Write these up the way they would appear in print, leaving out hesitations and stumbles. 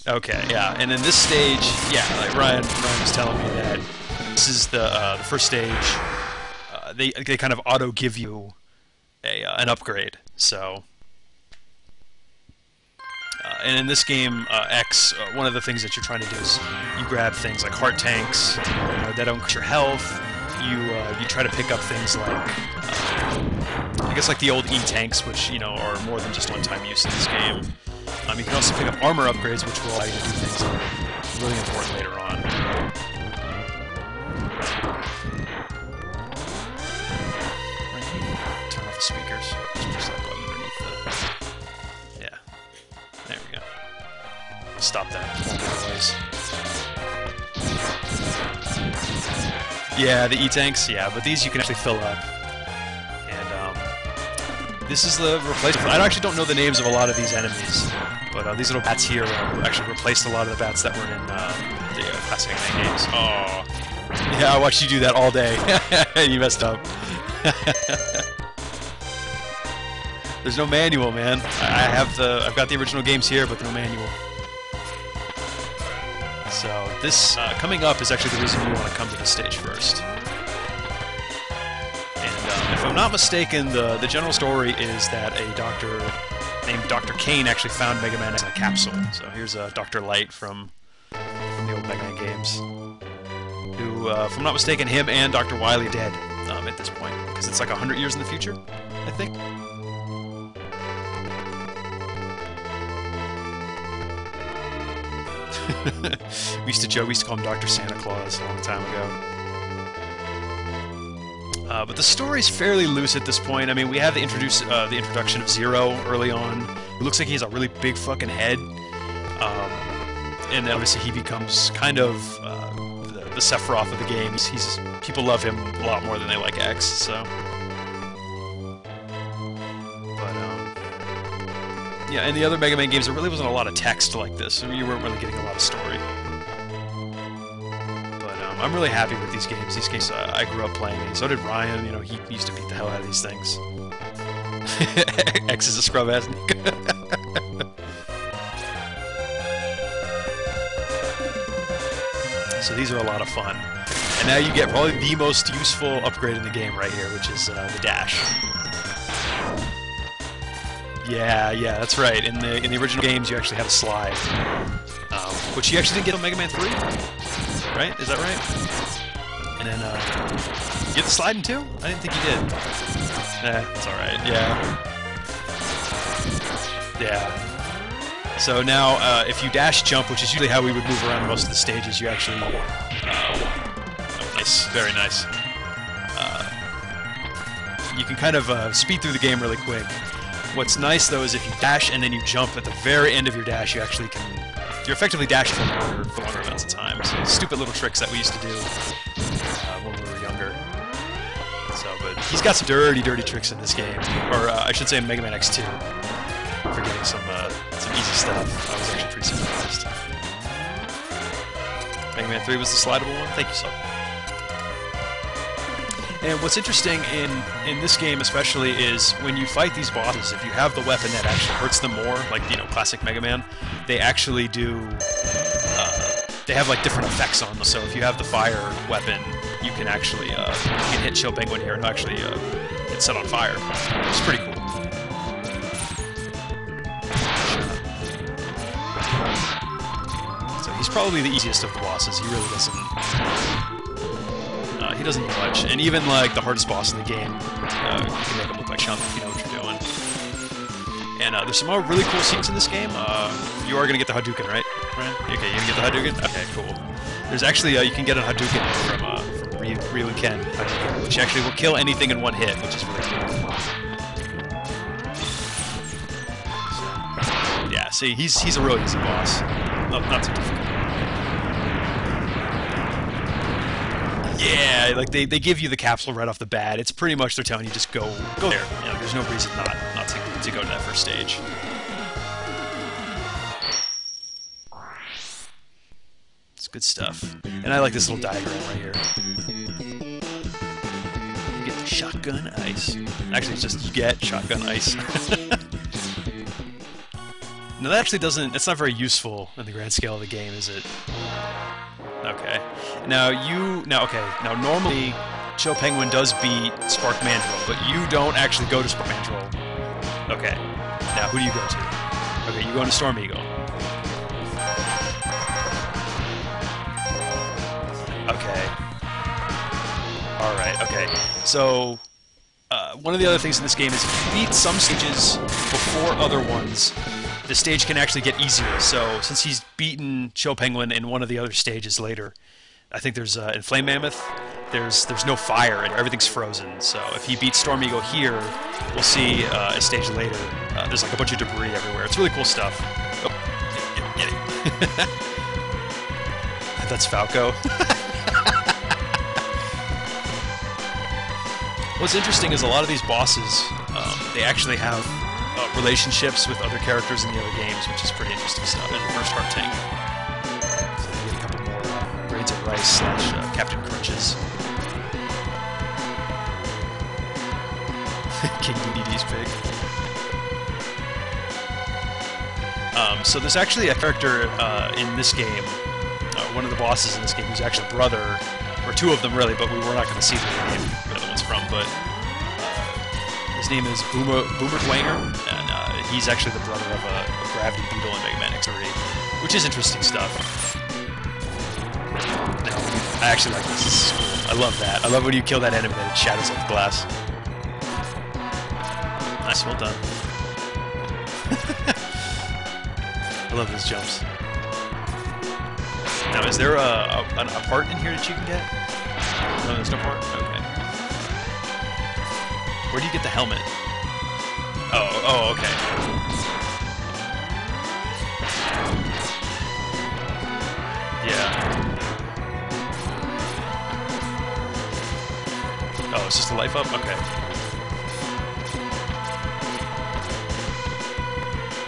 Okay, yeah, and in this stage, yeah, like Ryan was telling me that this is the first stage. They kind of auto give you an upgrade. So, and in this game, X, one of the things that you're trying to do is you grab things like heart tanks that don't cut your health. You try to pick up things like I guess like the old E-tanks, which are more than just one-time use in this game. You can also pick up armor upgrades, which will allow you to do things that are really important later on. Turn off the speakers. Just push that button underneath the... Yeah. There we go. Stop that noise. Yeah, the E-tanks, yeah, but these you can actually fill up. This is the replacement. I actually don't know the names of a lot of these enemies, but these little bats here actually replaced a lot of the bats that were in the classic Mega games. Oh, yeah, I watched you do that all day. You messed up. There's no manual, man. I've got the original games here, but no manual. So this coming up is actually the reason you want to come to this stage first. If I'm not mistaken, the general story is that a doctor named Dr. Kane actually found Mega Man in a capsule. So here's Dr. Light from the old Mega Man games, who, if I'm not mistaken, him and Dr. Wily dead at this point, because it's like 100 years in the future, I think. we used to call him Dr. Santa Claus a long time ago. But the story's fairly loose at this point. I mean, we have the introduction of Zero early on. It looks like he has a really big fucking head. And obviously he becomes kind of the Sephiroth of the game. People love him a lot more than they like X, so... But, yeah, in the other Mega Man games, there really wasn't a lot of text like this. I mean, you weren't really getting a lot of story. I'm really happy with these games. These games I grew up playing, and so did Ryan. He used to beat the hell out of these things. X is a scrub ass nigga. So these are a lot of fun. And now you get probably the most useful upgrade in the game right here, which is the dash. Yeah, that's right. In the original games, you actually have a slide, which you actually didn't get on Mega Man 3. Right? Is that right? And then, you get the sliding too? I didn't think you did. It's alright, yeah. Yeah. So now, if you dash jump, which is usually how we would move around most of the stages, you actually... nice. Very nice. You can kind of speed through the game really quick. What's nice, though, is if you dash and then you jump at the very end of your dash, you actually can... You're effectively dashing for longer amounts of time. So stupid little tricks that we used to do when we were younger. So, but he's got some dirty tricks in this game, or I should say, in Mega Man X2. For getting some easy stuff. I was actually pretty surprised. Mega Man 3 was the slidable one. Thank you, Sal. And what's interesting in this game especially is when you fight these bosses, if you have the weapon that actually hurts them more, like, classic Mega Man, they actually do, they have, like, different effects on them. So if you have the fire weapon, you can actually, you can hit Chill Penguin here and actually get set on fire. It's pretty cool. So he's probably the easiest of the bosses. He really doesn't do much, and even like the hardest boss in the game, you can make him look like Chump if you know what you're doing. And there's some more really cool scenes in this game. You are gonna get the Hadouken, right? Okay, you gonna get the Hadouken? Okay, cool. There's actually you can get a Hadouken from Ryu and Ken, which actually will kill anything in one hit, which is really cool. So, yeah, see, he's a real easy boss, not too difficult. Yeah, like they give you the capsule right off the bat. It's pretty much they're telling you just go there. There's no reason not to go to that first stage. It's good stuff. And I like this little diagram right here. You get shotgun ice. Actually, it's just get shotgun ice. No, that actually doesn't... It's not very useful in the grand scale of the game, is it? Okay. Now, Now, normally, Chill Penguin does beat Spark Mandrill, but you don't actually go to Spark Mandrill. Okay. Now, who do you go to? Okay, you go to Storm Eagle. Okay. Alright, okay. So, one of the other things in this game is if you beat some stages before other ones, the stage can actually get easier. So, since he's beaten Chill Penguin in one of the other stages later, I think there's, in Flame Mammoth, there's no fire and everything's frozen. So, if he beats Storm Eagle here, we'll see a stage later. There's like a bunch of debris everywhere. It's really cool stuff. Oh, get it. That's Falco. What's interesting is a lot of these bosses, they actually have relationships with other characters in the other games, which is pretty interesting stuff. And the first Heart Tank. So we get a couple more Grades of Rice / Captain Crunches. King DDD's pig. So there's actually a character in this game, one of the bosses in this game, who's actually a brother, or two of them really, but we're not going to see the name where the other one's from, but his name is Boomer Dwanger, and he's actually the brother of a Gravity Beetle in Mega Man X3, which is interesting stuff. Now, I actually like this. This is cool. I love that. I love when you kill that enemy that it shatters like glass. Nice, well done. I love those jumps. Now, is there a part in here that you can get? No, there's no part? Okay. Where do you get the helmet? Oh, okay. Yeah. Oh, it's just a life up? Okay.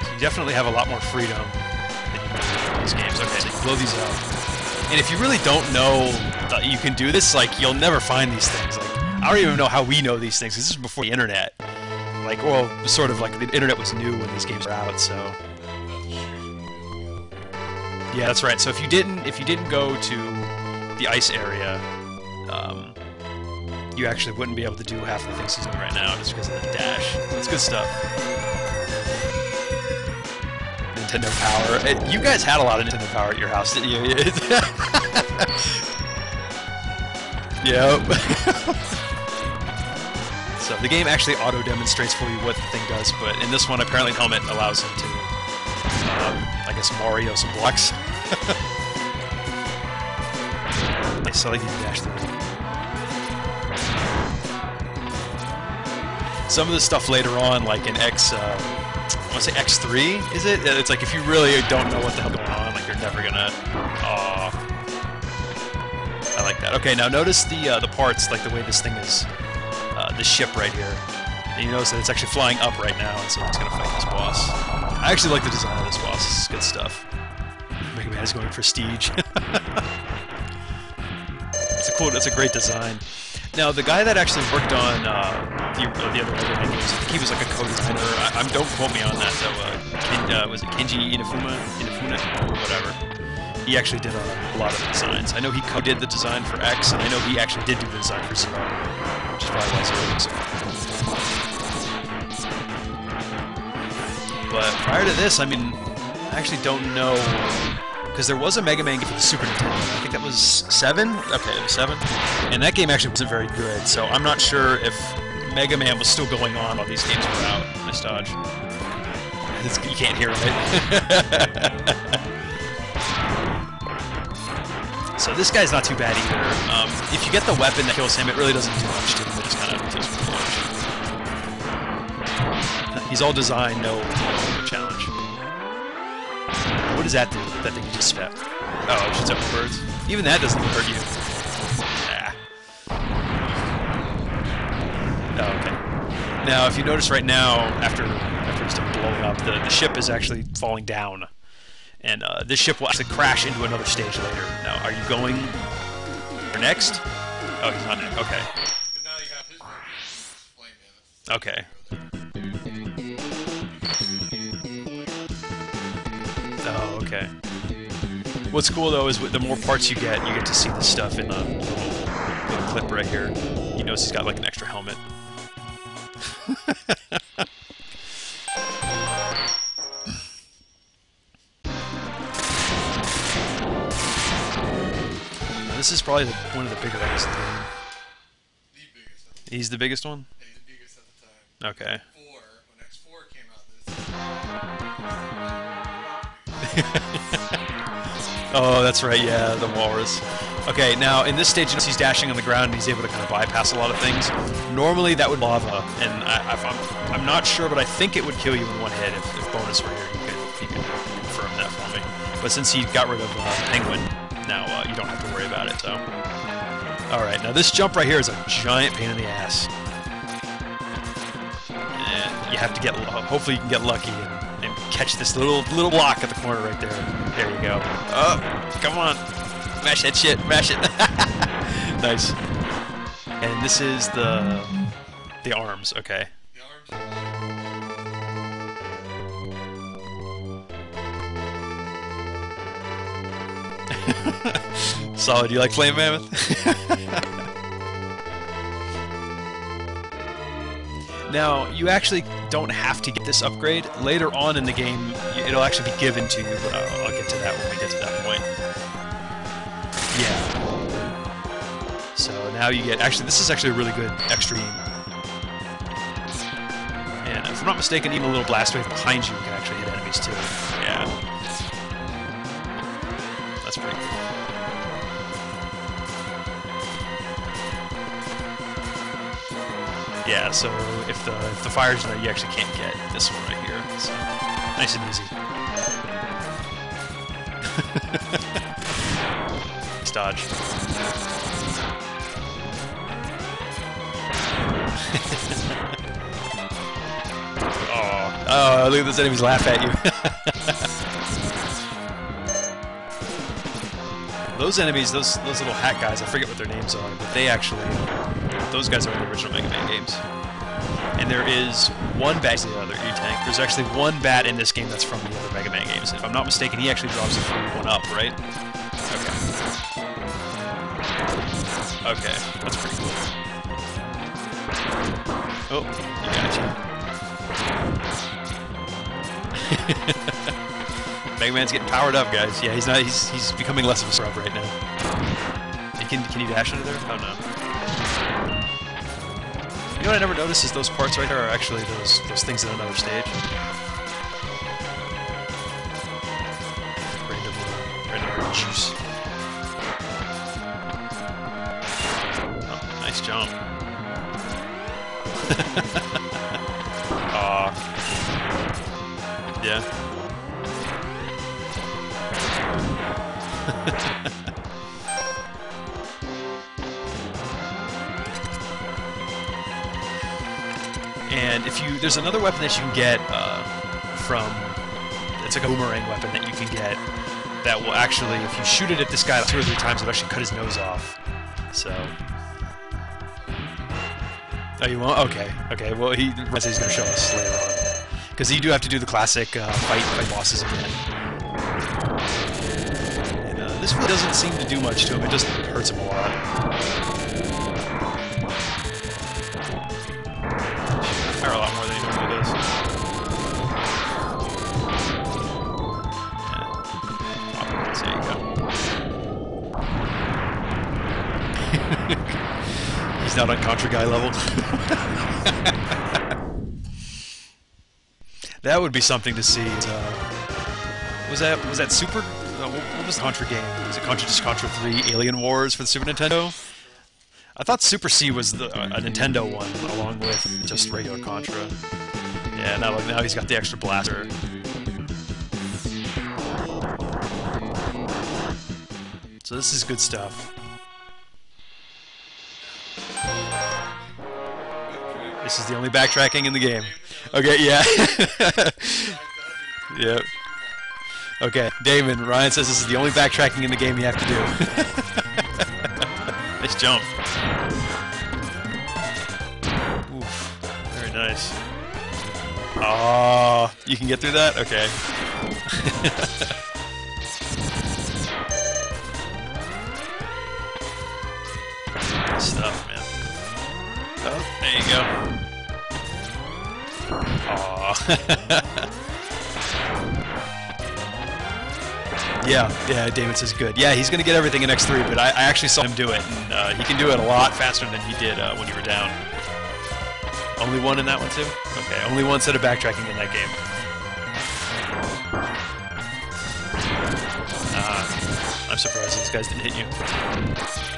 So you definitely have a lot more freedom than you do in these games. Okay, so you blow these up. And if you really don't know that you can do this, like, you'll never find these things. Like, I don't even know how we know these things. This is before the internet. Like, well, sort of like the internet was new when these games were out, so... Yeah, that's right. So if you didn't go to the ice area, you actually wouldn't be able to do half the things he's doing right now just because of the dash. That's good stuff. Nintendo Power. You guys had a lot of Nintendo Power at your house, didn't you? Yep. So the game actually auto-demonstrates for you what the thing does, but in this one, apparently Helmet allows him to, I guess, Mario some blocks. Nice, I like you dash through. Some of the stuff later on, like in I want to say X3, is it? It's like if you really don't know what the hell going on, like you're never gonna... Aww. I like that. Okay, now notice the parts, like the way this thing is, this ship right here. And you notice that it's actually flying up right now, and so it's gonna fight this boss. I actually like the design of this boss. This is good stuff. Mega Man is going prestige. It's a great design. Now, the guy that actually worked on the other Mega Man games, I think he was like a co-designer. Don't quote me on that, though. Was it Kenji Inafune, or whatever? He actually did a lot of the designs. I know he co-did the design for X, and I know he actually did do the design for Zero, which is probably why Zero looks so cool. But prior to this, I mean, I actually don't know, because there was a Mega Man game for the Super Nintendo. I think that was 7? Okay, it was 7. And that game actually wasn't very good, so I'm not sure if Mega Man was still going on while these games were out. Nice dodge. You can't hear it. So this guy's not too bad either. If you get the weapon that kills him, it really doesn't do much to him. It just kind of kills him. He's all designed, no challenge. What does that do? That thing you just spit? Oh, it shoots up the birds. Even that doesn't even hurt you. Oh, okay. Now, if you notice right now, after it's done blowing up, the ship is actually falling down. And this ship will actually crash into another stage later. Now, are you going for next? Oh, he's not next. Okay. Because now you have his Flame Mammoth. Okay. okay. What's cool though is the more parts you get to see this stuff in a little clip right here. You notice he's got like an extra helmet. This is probably one of the bigger enemies in the game. The biggest at the time. He's the biggest one? Yeah, he's the biggest at the time. Okay. When X4 came out, Oh, that's right, yeah, the walrus. Okay, now in this stage, he's dashing on the ground and he's able to kind of bypass a lot of things. Normally that would lava, and I'm not sure, but I think it would kill you in one hit if Bonus were here. He could confirm that for me. But since he got rid of Penguin, now you don't have to worry about it, so. Alright, now this jump right here is a giant pain in the ass. And you have to get, hopefully you can get lucky and catch this little block at the corner right there. There you go. Oh, come on. Mash that shit, mash it. Nice. And this is the arms, okay. the arms. Solid, you like Flame Mammoth? Now, you actually don't have to get this upgrade. Later on in the game, it'll actually be given to you, but I'll get to that when we get to that point. Yeah. So now you get... Actually, this is actually a really good extreme. And if I'm not mistaken, even a little blast wave behind you can actually hit enemies too. Yeah. That's pretty cool. Yeah, so if the fire's there, you actually can't get this one right here. So nice and easy. Nice dodge. Oh, look at those enemies laugh at you. Those enemies, those little hat guys, I forget what their names are, but they actually, those guys are in the original Mega Man games. And there is one bat, the other E-Tank. There's actually one bat in this game that's from the other Mega Man games. If I'm not mistaken, he actually drops a free one up, right? Okay. Okay, that's pretty cool. Oh, you gotcha. Mega Man's getting powered up, guys. Yeah, he's not. He's becoming less of a scrub right now. Can you dash under there? Oh no. You know what I never noticed is those parts right there are actually those things in another stage. Random juice. Oh, nice jump. Aw. Yeah. And if you, there's another weapon that you can get from, it's like a boomerang weapon that you can get that will actually, if you shoot it at this guy 2 or 3 times, it'll actually cut his nose off. So. Oh, you won't? Okay. Okay. Well, he's going to show us later on, because you do have to do the classic fight bosses again. This really doesn't seem to do much to him, it just hurts him a lot. Fire a lot more than he normally does. Yeah. There you go. He's not on Contra Guy level. That would be something to see. Was that Super... what was the Contra game? Was it just Contra 3 Alien Wars for the Super Nintendo? I thought Super C was a Nintendo one, along with just regular Contra. Yeah, now he's got the extra blaster. So this is good stuff. This is the only backtracking in the game. Okay, yeah. Yep. Okay, Damon, Ryan says this is the only backtracking in the game you have to do. Nice jump. Oof, very nice. Oh, you can get through that? Okay. stuff, man. Oh, there you go. Aww. yeah, David says good. Yeah, he's going to get everything in X3, but I actually saw him do it, and he can do it a lot faster than he did when you were down. Only one in that one, too? Okay, only one set of backtracking in that game. I'm surprised these guys didn't hit you.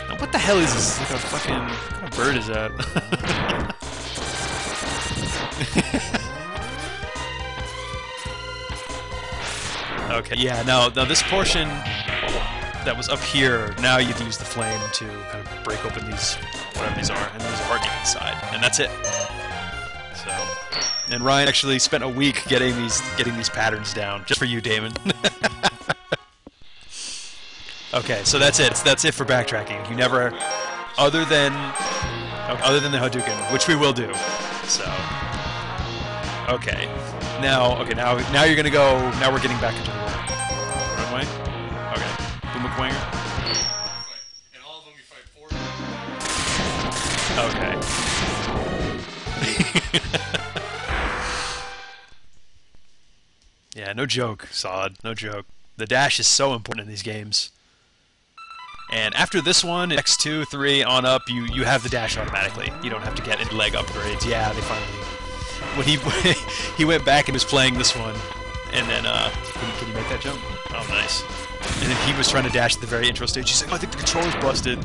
Now, what the hell is this? Like a fucking... What kind of bird is that? Okay, yeah, now this portion that was up here, now you'd use the flame to kind of break open these, whatever these are, and there's a heart inside, and that's it. So, and Ryan actually spent a week getting these patterns down, just for you, Damon. Okay, so that's it. That's it for backtracking. You never, other than the Hadouken, which we will do. So, okay. Now you're gonna go. Now we're getting back into the runway. Okay. Boom-a-quanger. And all of them you fight 4. Okay. Yeah, no joke, Solid. No joke. The dash is so important in these games. And after this one, X2, 3, on up, you have the dash automatically. You don't have to get any leg upgrades. Yeah, they finally... When he went back and was playing this one, and then, can you make that jump? Oh, nice. And then he was trying to dash at the very intro stage. He's like, oh, I think the controller's busted.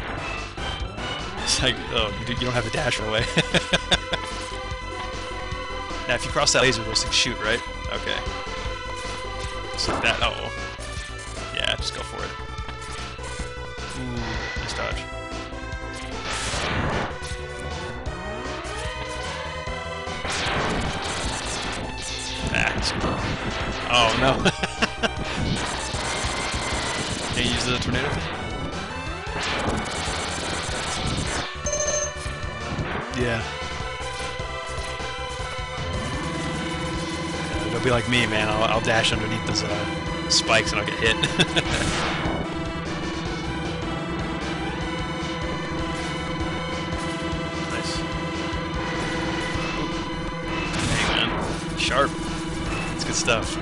It's like, oh, you don't have the dash right away. Now, if you cross that laser, those things shoot, right? Okay. Just like that. Oh. Yeah, just go for it. Ooh, nice dodge. Oh no. Can you use the tornado thing? Yeah. Don't be like me, man. I'll dash underneath those spikes and I'll get hit. Nice. Hey, man. Sharp. Good stuff.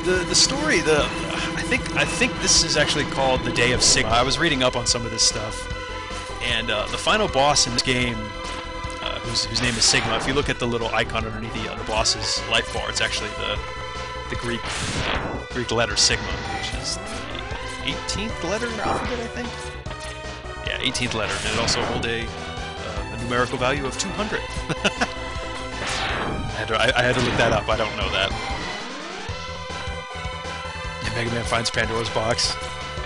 the story, I think this is actually called the Day of Sigma. I was reading up on some of this stuff, and the final boss in this game, whose name is Sigma. If you look at the little icon underneath the boss's life bar, it's actually the Greek letter Sigma, which is the 18th letter in the alphabet, I think. Yeah, 18th letter, and it also holds a numerical value of 200. I had to look that up. I don't know that. And Mega Man finds Pandora's box.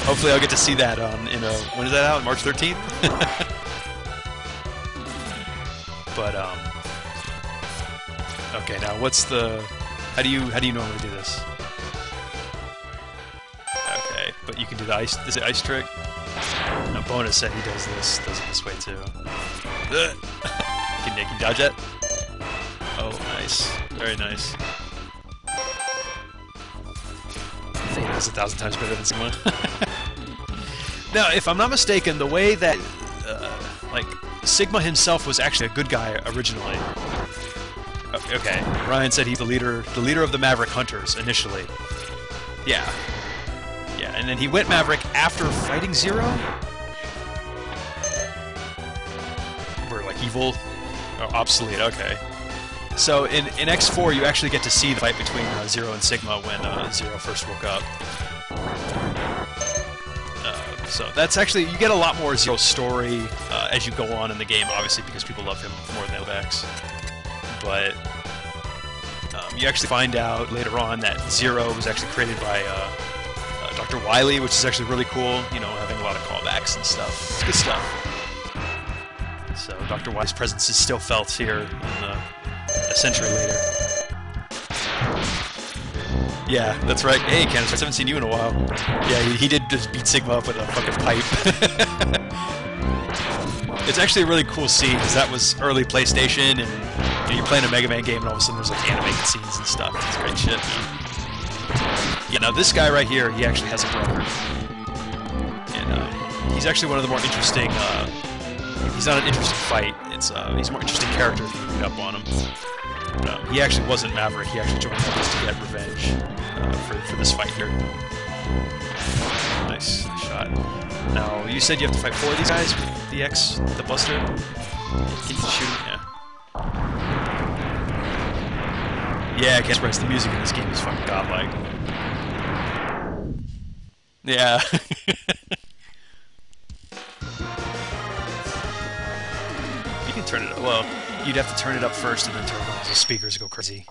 Hopefully, I'll get to see that when is that out? March 13th. But okay. Now, what's the? How do you normally do this? Okay, but you can do the ice. Is it ice trick? Now, Bonus said he does it this way too. Can you dodge it? Oh, nice. Very nice. Theta is 1,000 times better than Sigma. Now, if I'm not mistaken, the way that, like, Sigma himself was actually a good guy originally. Okay, Ryan said he's the leader of the Maverick Hunters initially. Yeah. Yeah, and then he went Maverick after fighting Zero? Were, like, evil? Oh, obsolete, okay. So in X4, you actually get to see the fight between Zero and Sigma when Zero first woke up. So that's actually, you get a lot more Zero story as you go on in the game, obviously, because people love him more than X. But you actually find out later on that Zero was actually created by Dr. Wily, which is actually really cool, you know, having a lot of callbacks and stuff. It's good stuff. So Dr. Wily's presence is still felt here a century later. Yeah, that's right. Hey, Candace, I haven't seen you in a while. Yeah, he did just beat Sigma up with a fucking pipe. It's actually a really cool scene, because that was early PlayStation, and you know, you're playing a Mega Man game, and all of a sudden there's like animated scenes and stuff. It's great shit, man. Yeah, now this guy right here, he actually has a brother. he's actually one of the more interesting. He's not an interesting fight. He's a more interesting character if you read up on him. He actually wasn't Maverick. He actually joined us to get revenge for this fight here. Nice shot. Now you said you have to fight 4 of these guys with the X, the Buster. Can you shoot him? Yeah. Yeah, I can't express the music in this game is fucking godlike. Yeah. You can turn it up. Well, you'd have to turn it up first and then turn it on so the speakers go crazy.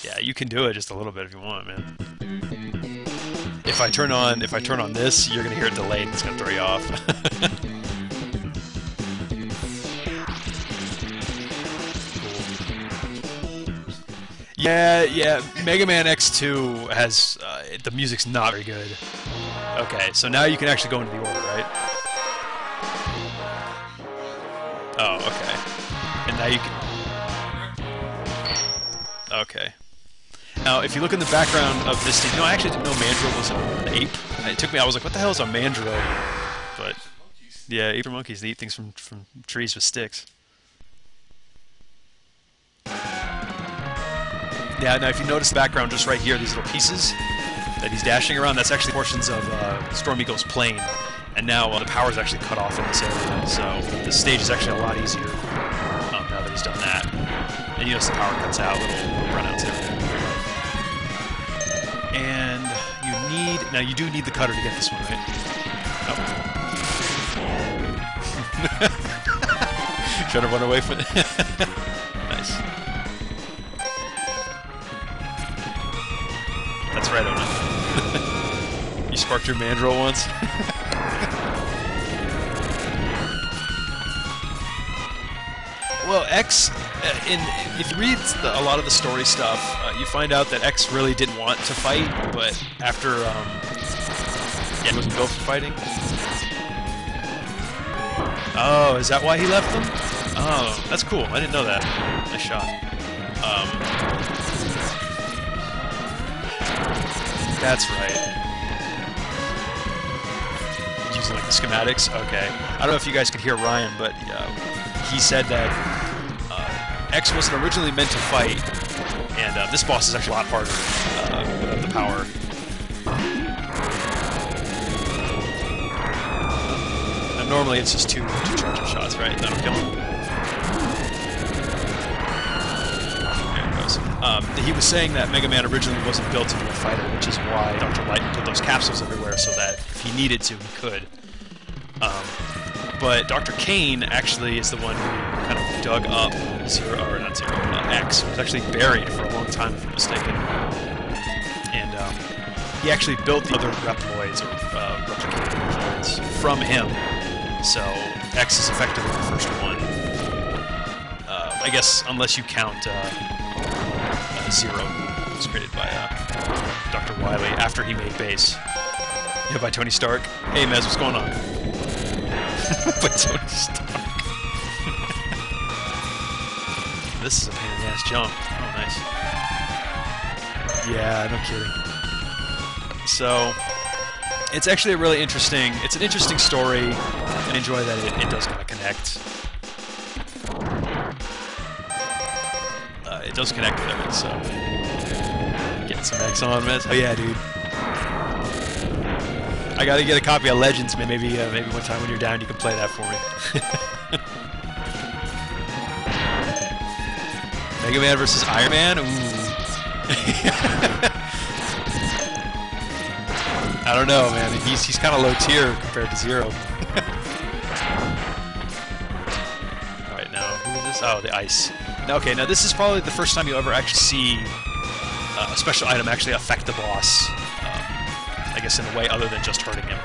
Yeah, you can do it just a little bit if you want, man. If I turn on this, you're gonna hear it delayed and it's gonna throw you off. Yeah, Mega Man X2 has, the music's not very good. Okay, so now you can actually go into the order, right? Oh, okay. And now you can... Okay. Now, if you look in the background of this stage... No, I actually didn't know Mandrill was an ape. It took me... I was like, what the hell is a Mandrill? But, yeah, apes are monkeys. They eat things from trees with sticks. Yeah, now if you notice the background just right here, these little pieces that he's dashing around, that's actually portions of Storm Eagle's plane. And now the power's actually cut off in this area, so this stage is actually a lot easier now that he's done that. And you notice the power cuts out, little runouts and everything. And you need... Now you do need the cutter to get this one, right? Oh. Trying to run away from it. Nice. That's right, Ona. You sparked your Mandrill once? Well, X, if you read a lot of the story stuff, you find out that X really didn't want to fight, but after, yeah, he wasn't built for fighting. Oh, is that why he left them? Oh, that's cool. I didn't know that. Nice shot. That's right. Using like the schematics? Okay. I don't know if you guys could hear Ryan, but he said that X wasn't originally meant to fight, and this boss is actually a lot harder without the power. Now, normally it's just two charging shots, right? That'll kill him. There it goes. He was saying that Mega Man originally wasn't built to be a fighter, which is why Dr. Light put those capsules everywhere so that if he needed to, he could. But Dr. Kane actually is the one who kind of dug up X. It was actually buried for a long time, if I'm mistaken. And he actually built the other Reploids, or Replicators, from him. So X is effectively the first one. I guess, unless you count Zero, which was created by Dr. Wily after he made Base. Yeah, by Tony Stark. Hey, Mez, what's going on? By Tony Stark. This is a pain in the ass jump. Oh, nice. Yeah, no kidding. So, it's actually a really interesting... It's an interesting story, and enjoy that it does kind of connect. It does connect with everything, so... Get some X on, Mez. Oh yeah, dude. I gotta get a copy of Legends, man. Maybe one time when you're down you can play that for me. Mega Man versus Iron Man? Ooh. I don't know, man. He's kind of low tier compared to Zero. Alright, now, who is this? Oh, the ice. Okay, now this is probably the first time you'll ever actually see a special item actually affect the boss. I guess in a way other than just hurting him.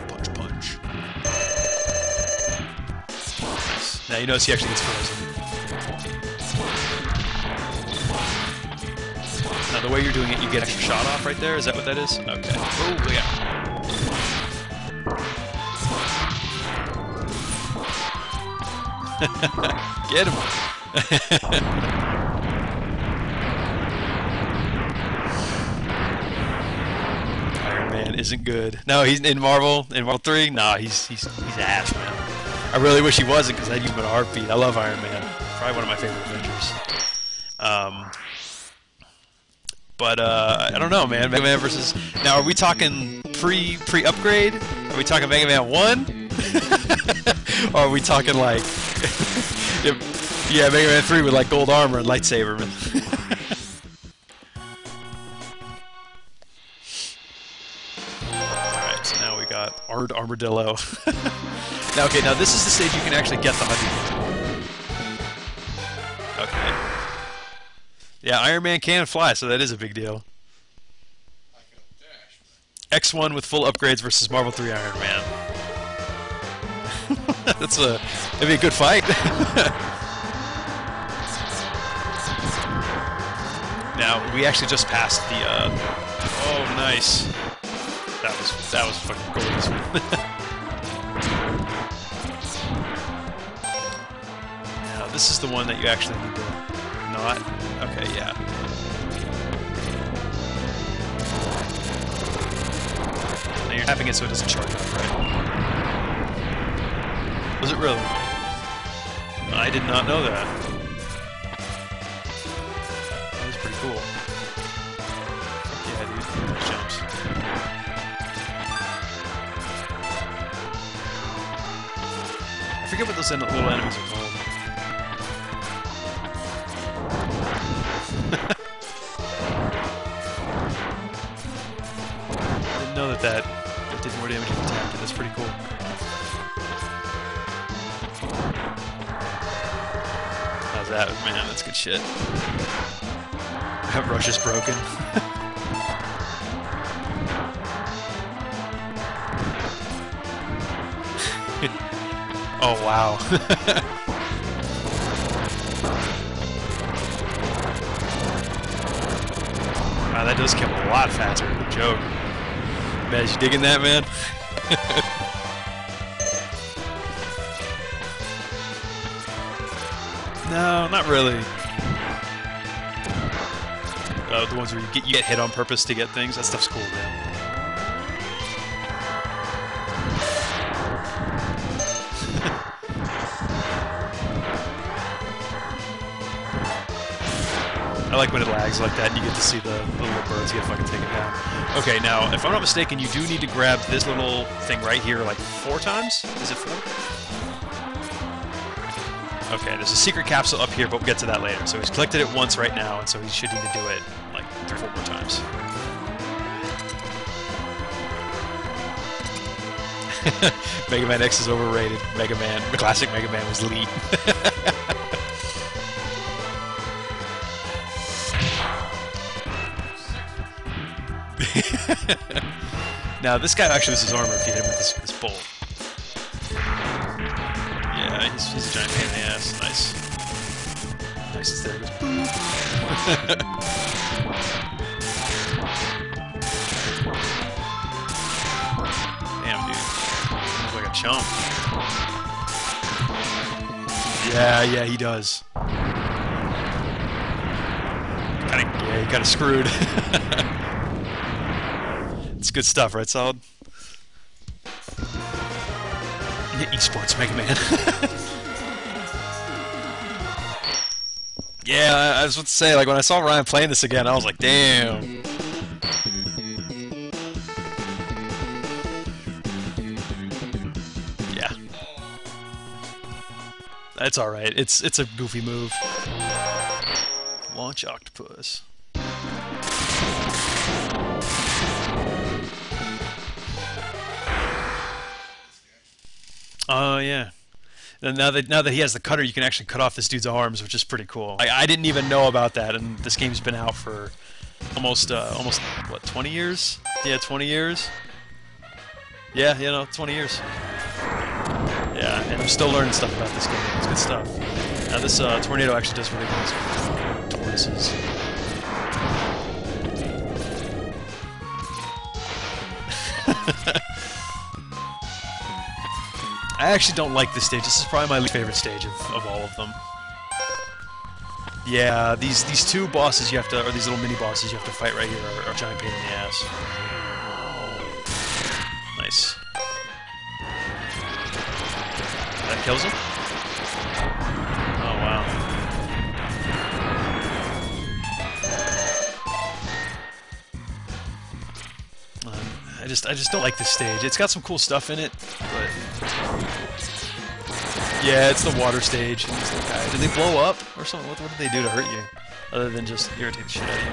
Punch, punch. Nice. Now you notice he actually gets frozen. Now the way you're doing it, you get extra shot off right there. Is that what that is? Okay. Oh, yeah. Get him! isn't good. No, he's in Marvel 3. Nah, he's ass, man. I really wish he wasn't because I'd use him in a heartbeat. I love Iron Man. Probably one of my favorite Avengers. But I don't know, man. Mega Man versus. Now, are we talking pre-upgrade? Are we talking Mega Man 1? Or are we talking like, yeah, Mega Man 3 with like gold armor and lightsaber, man. Alright, so now we got Armadillo. Now, okay, now this is the stage you can actually get the 100. Okay. Yeah, Iron Man can fly, so that is a big deal. I can dash. X1 with full upgrades versus Marvel 3 Iron Man. That'd be a good fight. Now we actually just passed the. Oh, nice. That was fucking gorgeous. Now this is the one that you actually need to not. Okay, yeah. Now you're tapping it so it doesn't charge up, right? Was it really? I did not know that. That was pretty cool. Yeah, dude. Those jumps. I forget what those little enemies are called. I didn't know that did more damage if you tapped it. That's pretty cool. How's that? Man, that's good shit. That rush is broken. Oh, wow. Wow, that does kill a lot faster. Good joke. Man, you digging that, man? No, not really. The ones where you get hit on purpose to get things, that stuff's cool, man. I like when it lags like that and you get to see the little birds get fucking taken down. Okay, now, if I'm not mistaken, you do need to grab this little thing right here like 4 times? Is it 4? Okay, there's a secret capsule up here, but we'll get to that later. So he's collected it once right now, and so he should need to do it like 3 or 4 more times. Mega Man X is overrated. The classic Mega Man was elite. Now, this guy actually loses armor if you hit him with this bolt. Yeah, he's a giant pain in the ass. Nice. Nice, it's there. It goes. Damn, dude. Looks like a chump. Yeah, he does. Yeah, he kinda screwed. It's good stuff, right, Solid? Esports Mega Man. Yeah, I was about to say, like, when I saw Ryan playing this again, I was like, damn. Yeah. That's alright. It's a goofy move. Launch Octopus. Oh, yeah. And now that he has the cutter, you can actually cut off this dude's arms, which is pretty cool. I didn't even know about that, and this game's been out for almost what, 20 years? Yeah, 20 years. Yeah, 20 years. Yeah, and I'm still learning stuff about this game. It's good stuff. Now this tornado actually does really nice tortoises. I actually don't like this stage. This is probably my least favorite stage of all of them. Yeah, these 2 bosses you have to, or these little mini bosses you have to fight right here are a giant pain in the ass. Kills him? Oh, wow. I just don't like this stage. It's got some cool stuff in it, but... Yeah, it's the water stage. Did they blow up or something? What did they do to hurt you? Other than just irritate the shit out of you?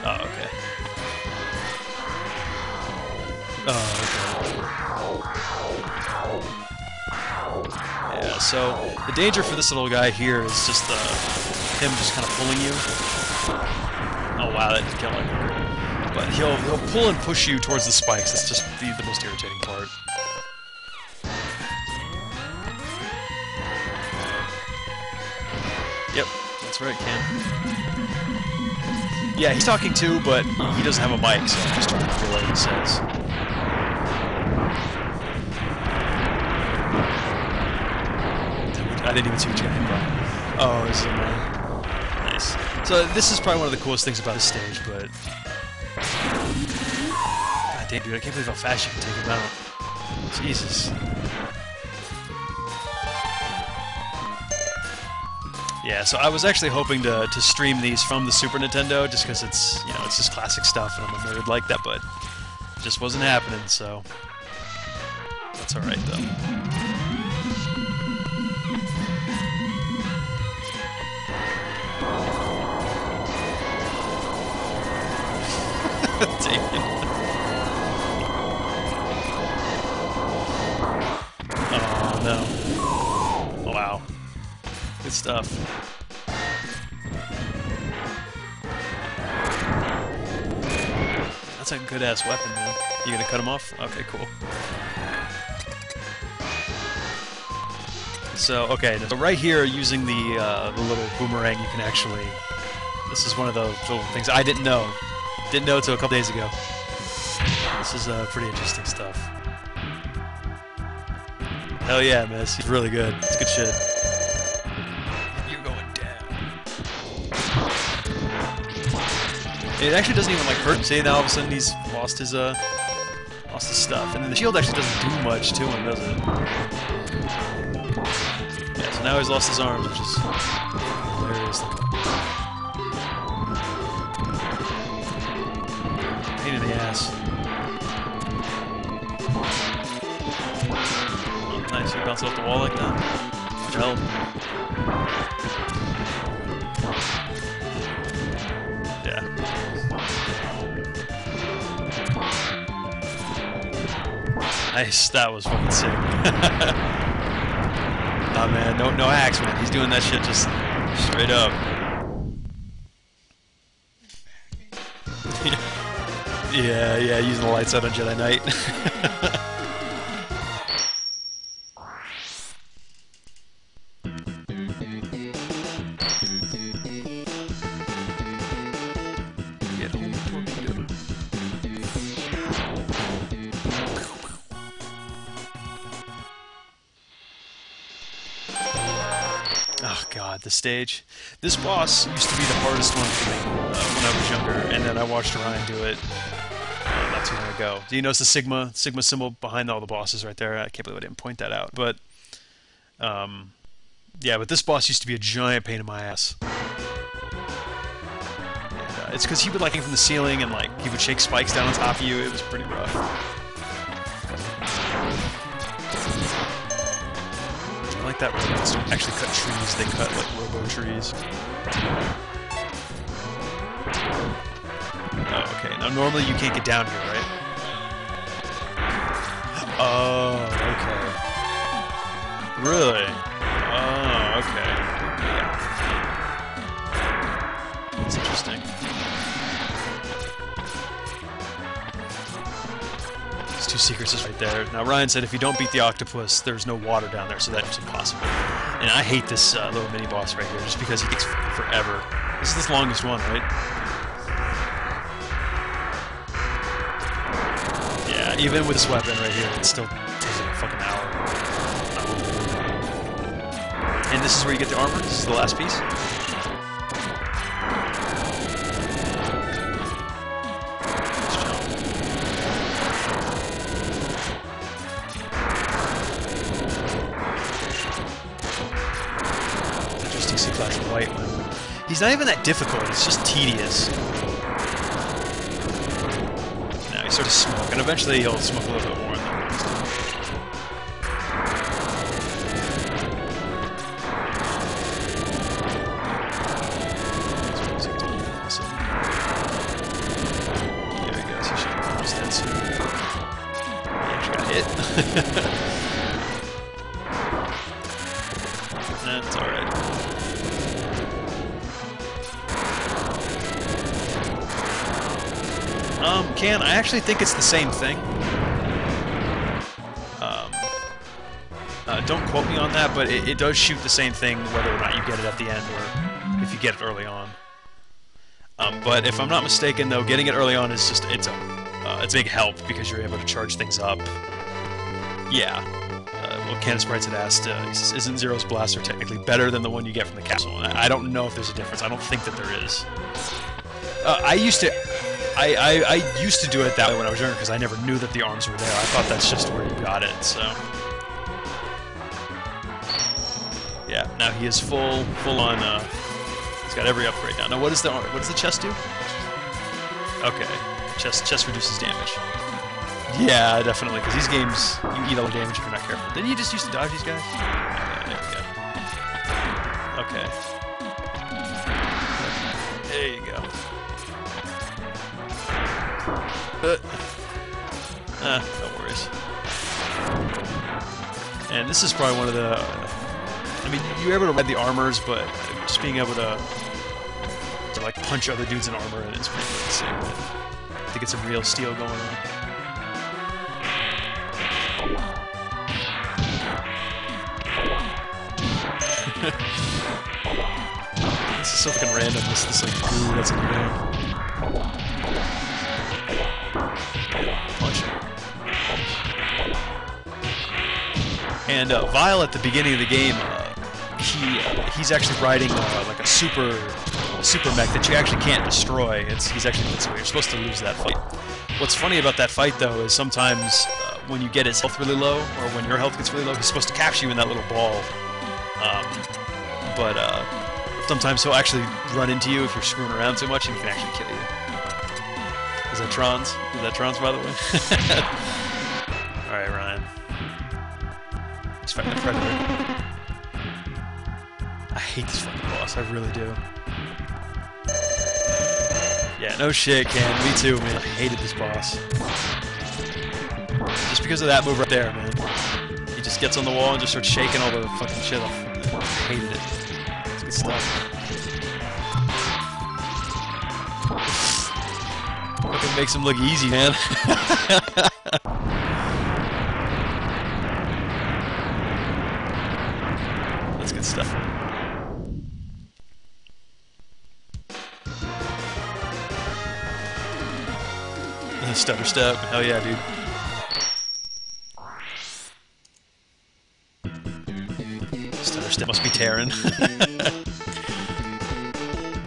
Oh, okay. Oh, okay. Yeah, so the danger for this little guy here is just him just kind of pulling you. Oh wow, that didn't kill him. But he'll pull and push you towards the spikes. That's just the most irritating part. Yep, that's right, Cam. Yeah, he's talking too, but he doesn't have a mic, so I'm just trying to relay what he says. I didn't even see what you got hit by. Oh, this is annoying. Nice. So this is probably one of the coolest things about this stage, but... God damn, dude, I can't believe how fast you can take him out. Jesus. Yeah, so I was actually hoping to stream these from the Super Nintendo, just because it's, you know, it's just classic stuff, and I'm a nerd like that, but it just wasn't happening, so... That's alright, though. Oh no. Oh, wow. Good stuff. That's a good ass weapon, man. You gonna cut him off? Okay, cool. So, okay, so right here, using the little boomerang, you can actually... This is one of those little things I didn't know. Didn't know until a couple days ago. This is pretty interesting stuff. Hell yeah, miss. He's really good. It's good shit. You're going down. It actually doesn't even like hurt. See, now all of a sudden he's lost his stuff, and then the shield actually doesn't do much to him, does it? Yeah. So now he's lost his arms, which is hilarious. Pain in the ass. Oh, nice, you bounce off the wall like that? Good help. Yeah. Nice, that was fucking sick. Nah, man, no hacks, man. He's doing that shit just straight up. Yeah, using the lights out on Jedi Knight. Oh god, the stage. This boss used to be the hardest one for me when I was younger, and then I watched Ryan do it not too long ago. Do you notice the Sigma symbol behind all the bosses right there? I can't believe I didn't point that out. But, yeah, but this boss used to be a giant pain in my ass. And, it's because he would like aim from the ceiling, and like he would shake spikes down on top of you. It was pretty rough. I like that robots don't actually cut trees, they cut like robo trees. Oh, okay. Now normally you can't get down here, right? Oh, okay. Really? Oh, okay. Yeah. That's interesting. These two secrets is right there. Now Ryan said if you don't beat the octopus, there's no water down there, so that's impossible. And I hate this little mini boss right here, just because he takes forever. This is the longest one, right? Yeah, even with this weapon right here, it still takes like a fucking hour. And this is where you get the armor. This is the last piece. Galaxy Flash White one. He's not even that difficult, it's just tedious. Now he starts to smoke, and eventually he'll smoke a little bit more. That's alright. I actually think it's the same thing. Don't quote me on that, but it does shoot the same thing whether or not you get it at the end or if you get it early on. But if I'm not mistaken, though, getting it early on is just it's a big help because you're able to charge things up. Yeah. Well, Candace Brights had asked, isn't Zero's blaster technically better than the one you get from the capsule? I don't know if there's a difference. I don't think that there is. I used to do it that way when I was younger because I never knew that the arms were there. I thought that's just where you got it. So yeah, now he is full on. He's got every upgrade now. Now what does the chest do? Okay, chest reduces damage. Yeah, definitely, because these games, you eat all the damage if you're not careful. Didn't you just used to dodge these guys? Yeah, there we go. Okay. There you go. No worries. And this is probably one of the... I mean, you're able to ride the armors, but just being able to like, punch other dudes in armor is pretty good to see. To get some real steel going on. This is so fucking random, this like goo that's in the game. Punch him. And Vile at the beginning of the game, he's actually riding like a super mech that you actually can't destroy. He's actually invincible. You're supposed to lose that fight. What's funny about that fight though is sometimes when you get his health really low, or when your health gets really low, he's supposed to capture you in that little ball. But sometimes he'll actually run into you if you're screwing around too much, and he can actually kill you. Is that Trons? Is that Trons, by the way? Alright, Ryan. He's fighting the Predator. I hate this fucking boss, I really do. Yeah, no shit, Ken. Me too, man. I hated this boss. Just because of that move right there, man. He just gets on the wall and just starts shaking all the fucking shit off. I hated it. It's good stuff. Fucking makes him look easy, man. That's good stuff. Stutter step. Hell yeah, dude. Stutter step must be Terran.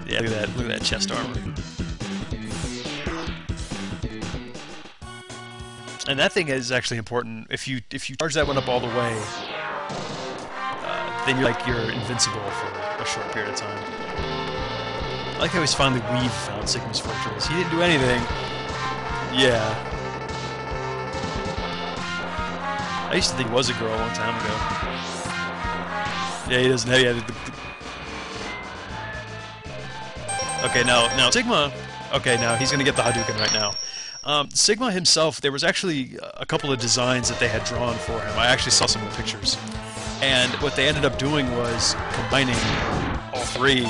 Yeah, look at that chest armor. And that thing is actually important. If you charge that one up all the way, then you're invincible for a short period of time. I like how he's finally Weave found Sigma's fortress. He didn't do anything. Yeah. I used to think he was a girl a long time ago. Yeah, he doesn't have... Yeah, okay, now Sigma... Okay, now he's gonna get the Hadouken right now. Sigma himself, there was actually a couple of designs that they had drawn for him. I actually saw some of the pictures. And what they ended up doing was combining all three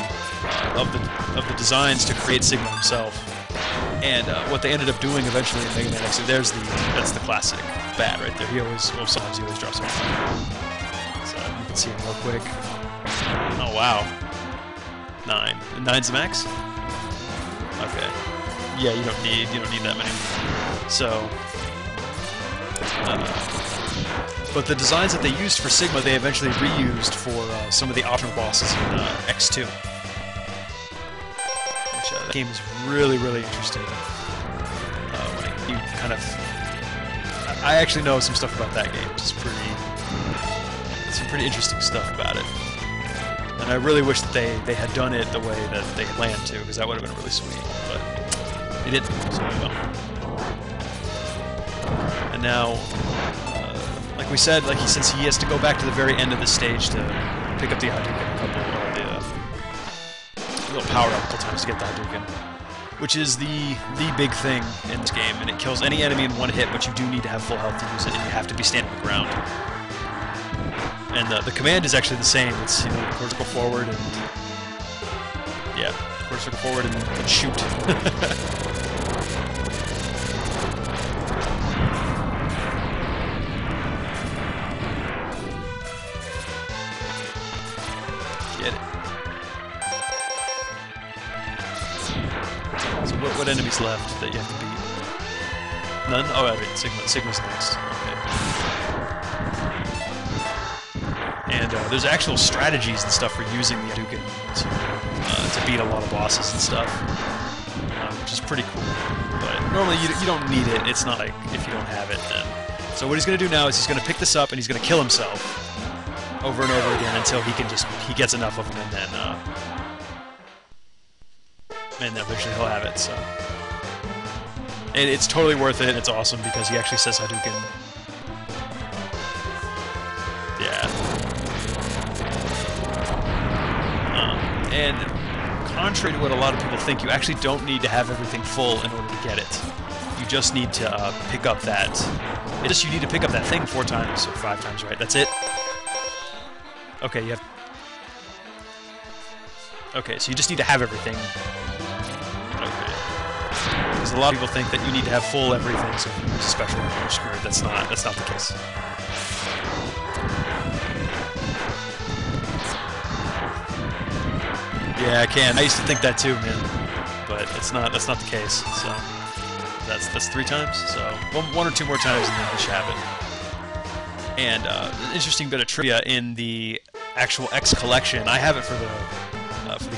of the designs to create Sigma himself. And what they ended up doing eventually in Mega Man X, that's the classic bat right there. Sometimes he always drops off. So you can see him real quick. Oh wow, 9. 9's the max. Okay. Yeah, you don't need that many. So, but the designs that they used for Sigma, they eventually reused for some of the optional bosses in X2. That game is really, really interesting. You kind of... I actually know some stuff about that game, which is some pretty interesting stuff about it. And I really wish that they had done it the way that they planned to, because that would have been really sweet. But they didn't, so well. And now, like we said, since he has to go back to the very end of the stage to pick up the Hadouken a couple, or the little power up a couple times to get the Hadouken, which is the big thing in this game, and it kills any enemy in one hit, but you do need to have full health to use it, and you have to be standing on the ground. And the command is actually the same. It's, you know, of course, go forward and yeah, of course, go forward and shoot. Get it. So what enemies left that you have to beat? None? Oh, I mean, Sigma's next. Okay. And there's actual strategies and stuff for using the Hadouken to beat a lot of bosses and stuff, which is pretty cool. But normally you don't need it. It's not like if you don't have it, then. So what he's going to do now is he's going to pick this up and he's going to kill himself over and over again until he gets enough of them, and then eventually he'll have it. So, and it's totally worth it. It's awesome because he actually says Hadouken. Yeah. And contrary to what a lot of people think, you actually don't need to have everything full in order to get it. You just need to pick up that. You need to pick up that thing 4 times or 5 times, right? That's it. Okay, you have. Okay, so you just need to have everything. Okay. Because a lot of people think that you need to have full everything, so if you use a special, you're screwed. That's not the case. Yeah, I can. I used to think that too, man. But that's not the case. So that's 3 times. So one or 2 more times, and then you should have it. And an interesting bit of trivia in the actual X collection. I have it for the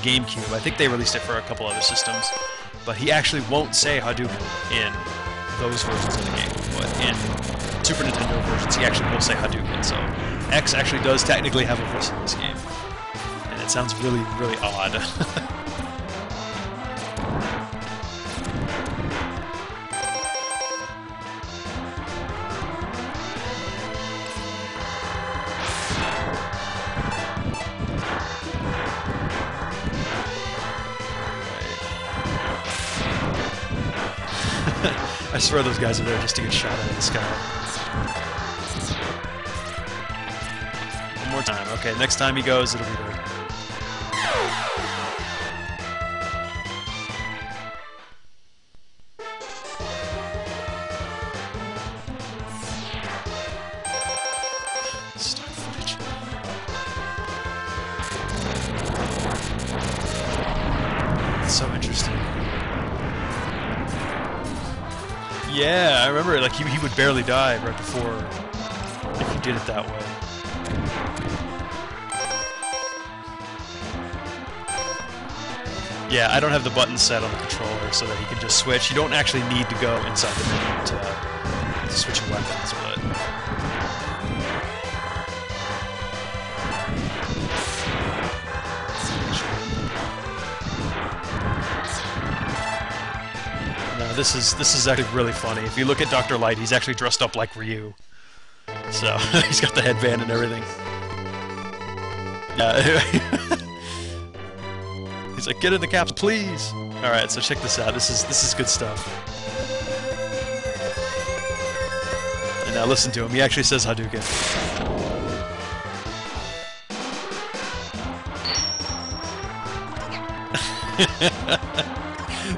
GameCube. I think they released it for a couple other systems, but he actually won't say Hadouken in those versions of the game. But in Super Nintendo versions, he actually will say Hadouken. So X actually does technically have a voice in this game. It sounds really, really odd. I swear those guys are there just to get shot out of the sky. One more time. Okay, next time he goes, it'll be there. Stock footage. It's so interesting. Yeah, I remember, like, he would barely die right before, if you did it that way. Yeah, I don't have the button set on the controller so that he can just switch. You don't actually need to go inside the menu to switch your weapons, but... This is actually really funny. If you look at Dr. Light, he's actually dressed up like Ryu. So, he's got the headband and everything. Yeah. He's like, get in the caps, please! Alright, so check this out. This is good stuff. And now listen to him. He actually says Hadouken.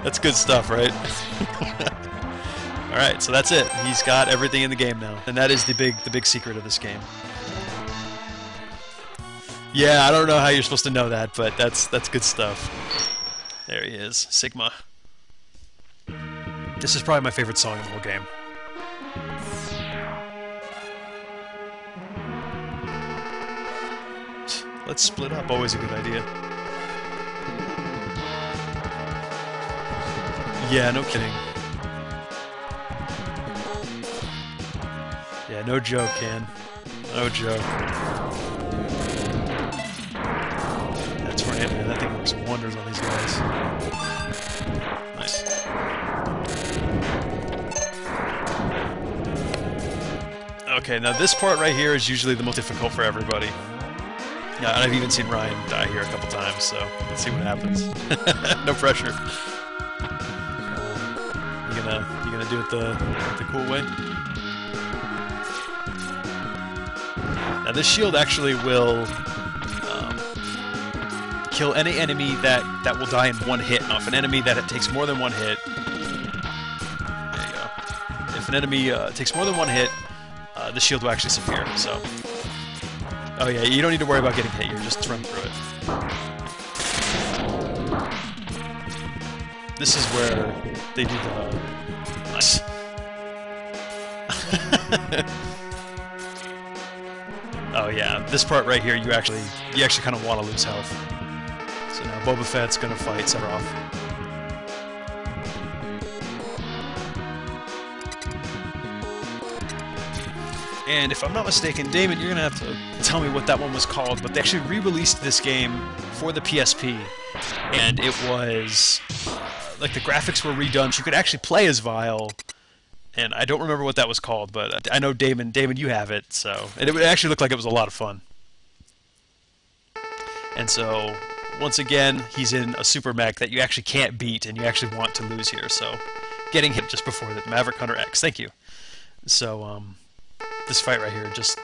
That's good stuff, right? Alright, so that's it. He's got everything in the game now. And that is the big secret of this game. Yeah, I don't know how you're supposed to know that, but that's good stuff. There he is, Sigma. This is probably my favorite song in the whole game. Let's split up, always a good idea. Yeah, no kidding. Yeah, no joke, Ken. No joke. Tornado, man. That thing works wonders on these guys. Nice. Okay, now this part right here is usually the most difficult for everybody. Yeah, and I've even seen Ryan die here a couple times, so let's see what happens. No pressure. You gonna do it the cool way? Now this shield actually will kill any enemy that will die in one hit. Now if an enemy that it takes more than one hit, there you go. If an enemy takes more than one hit, the shield will actually disappear. So, oh yeah, you don't need to worry about getting hit. You just run through it. This is where they do the nice. Oh yeah, this part right here, you actually kind of want to lose health. So now Boba Fett's gonna fight Sephiroth. And if I'm not mistaken, Damon, you're gonna have to tell me what that one was called, but they actually re-released this game for the PSP, and it was like the graphics were redone. So you could actually play as Vile, and I don't remember what that was called, but I know Damon, you have it, so and it actually looked like it was a lot of fun. And so once again, he's in a super mech that you actually can't beat, and you actually want to lose here. So getting hit just before the Maverick Hunter X. Thank you. So this fight right here, just,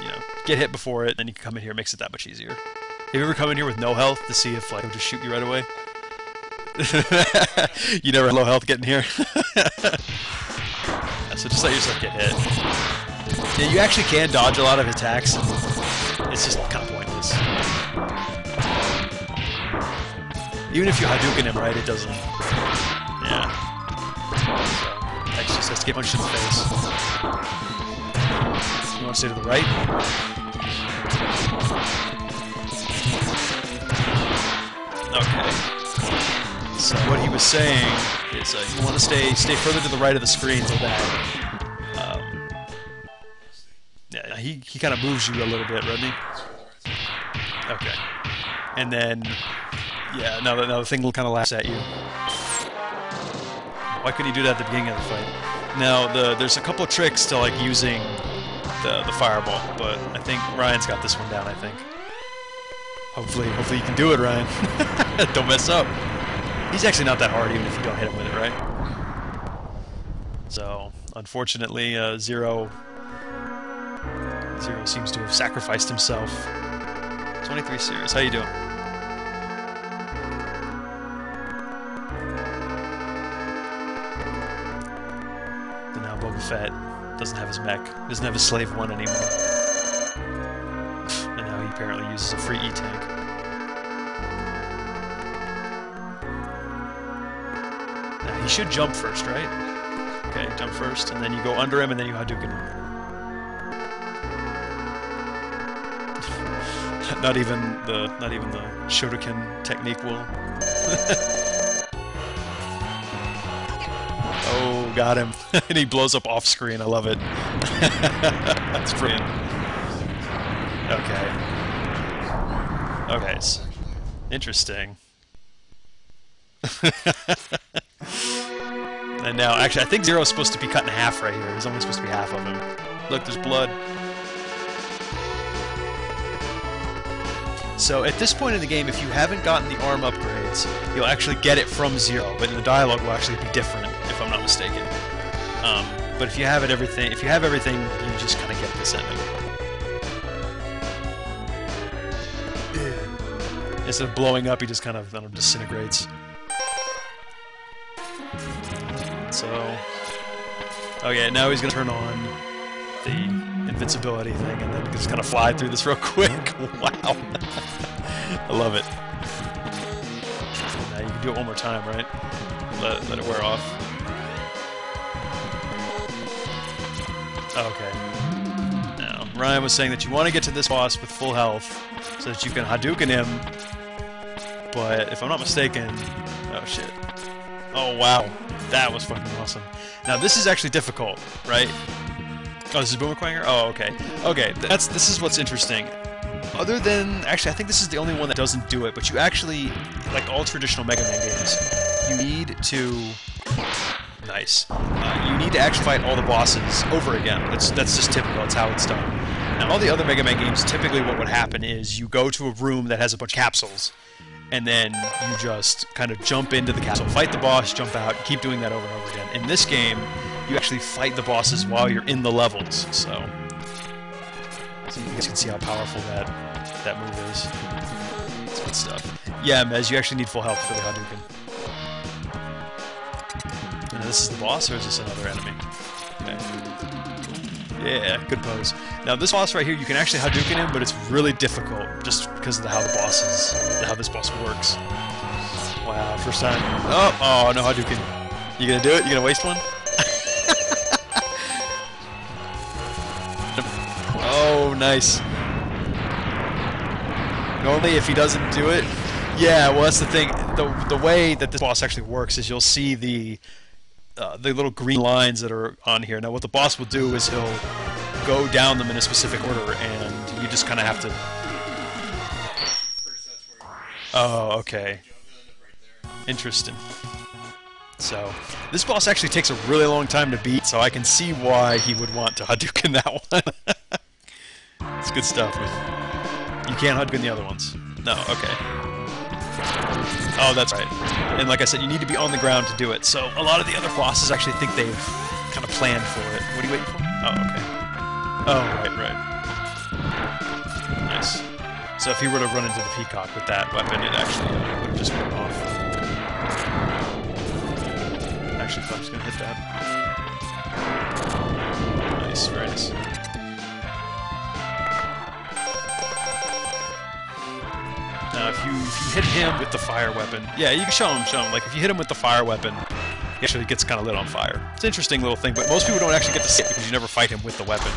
you know, get hit before it, then you can come in here, it makes it that much easier. Have you ever come in here with no health to see if, like, it'll just shoot you right away? You never had low health getting here? So just let yourself get hit. Yeah, you actually can dodge a lot of attacks, and it's just kind of pointless. Even if you Hadouken him, right, it doesn't... Yeah. So, X just has to get punched in the face. You want to stay to the right? Okay. So what he was saying is you want to stay further to the right of the screen so that yeah, he kind of moves you a little bit, doesn't he? Okay. And then yeah, now the thing will kind of laugh at you. Why couldn't you do that at the beginning of the fight? Now there's a couple of tricks to like using the fireball, but I think Ryan's got this one down. I think. Hopefully you can do it, Ryan. Don't mess up. He's actually not that hard, even if you don't hit him with it, right? So, unfortunately, Zero seems to have sacrificed himself. 23 Series, how you doing? And now Boba Fett doesn't have his mech, doesn't have his Slave 1 anymore. And now he apparently uses a free E-Tank. He should jump first, right? Okay, jump first, and then you go under him, and then you Hadouken him. not even the Shotokan technique will. Oh, got him! And he blows up off screen. I love it. That's brilliant. Okay. Okay. So, interesting. And now, actually, I think Zero's supposed to be cut in half right here. He's only supposed to be half of him. Look, there's blood. So, at this point in the game, if you haven't gotten the arm upgrades, you'll actually get it from Zero, but the dialogue will actually be different, if I'm not mistaken. But if you have everything, you just kind of get this ending. Instead of blowing up, he just kind of disintegrates. So, okay, now he's gonna turn on the invincibility thing, and then just kind of fly through this real quick. Wow, I love it. Now you can do it one more time, right? Let it wear off. Okay. Now Ryan was saying that you want to get to this boss with full health, so that you can Hadouken him. But if I'm not mistaken, oh shit. Oh wow. That was fucking awesome. Now this is actually difficult, right? Oh, this is Boomerquanger? Oh, okay. Okay, this is what's interesting. Other than, actually, I think this is the only one that doesn't do it, but you actually, like all traditional Mega Man games, you need to, nice, you need to actually fight all the bosses over again. That's just typical, that's how it's done. Now, all the other Mega Man games, typically what would happen is you go to a room that has a bunch of capsules, and then you just kind of jump into the capsule, fight the boss, jump out, and keep doing that over and over again. In this game, you actually fight the bosses while you're in the levels, so you guys can see how powerful that move is. It's good stuff. Yeah, Mez, you actually need full health for the Hadouken. And this is the boss, or is this another enemy? Okay. Yeah, good pose. Now this boss right here, you can actually Hadouken him, but it's really difficult just because of how this boss works. Wow, first time. Oh, no Hadouken. You gonna do it? You gonna waste one? Oh, nice. Normally, if he doesn't do it, yeah. Well, that's the thing. The way that this boss actually works is you'll see the little green lines that are on here. Now, what the boss will do is he'll go down them in a specific order, and you just kind of have to. Oh, okay. Interesting. So, this boss actually takes a really long time to beat, so I can see why he would want to Hadouken that one. It's good stuff. You can't Hadouken the other ones. No, okay. Oh, that's right. And like I said, you need to be on the ground to do it. So a lot of the other bosses actually think they've kind of planned for it. What are you waiting for? Oh, okay. Oh, right. Nice. So if he were to run into the peacock with that weapon, it actually would have just run off. Actually, I'm just going to hit that. Nice, very nice. Now, if you hit him with the fire weapon, yeah, you can show him. Like, if you hit him with the fire weapon, he actually gets kind of lit on fire. It's an interesting little thing, but most people don't actually get to see it because you never fight him with the weapon.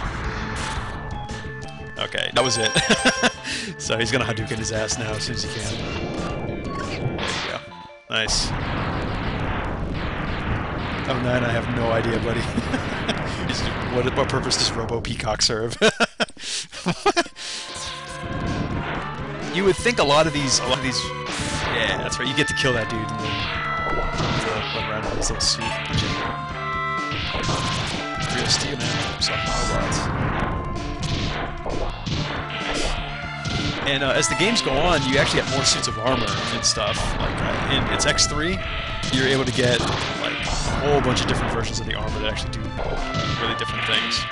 Okay, that was it. So he's gonna Hadouken his ass now as soon as he can. There you go. Nice. Oh, 9, I have no idea, buddy. What purpose does Robo Peacock serve? You would think a lot of these, yeah, that's right, you get to kill that dude and then run around in his little suit. Real steel, man. Some robots. And as the games go on, you actually have more suits of armor and stuff. Like in its X3, you're able to get like a whole bunch of different versions of the armor that actually do really different things.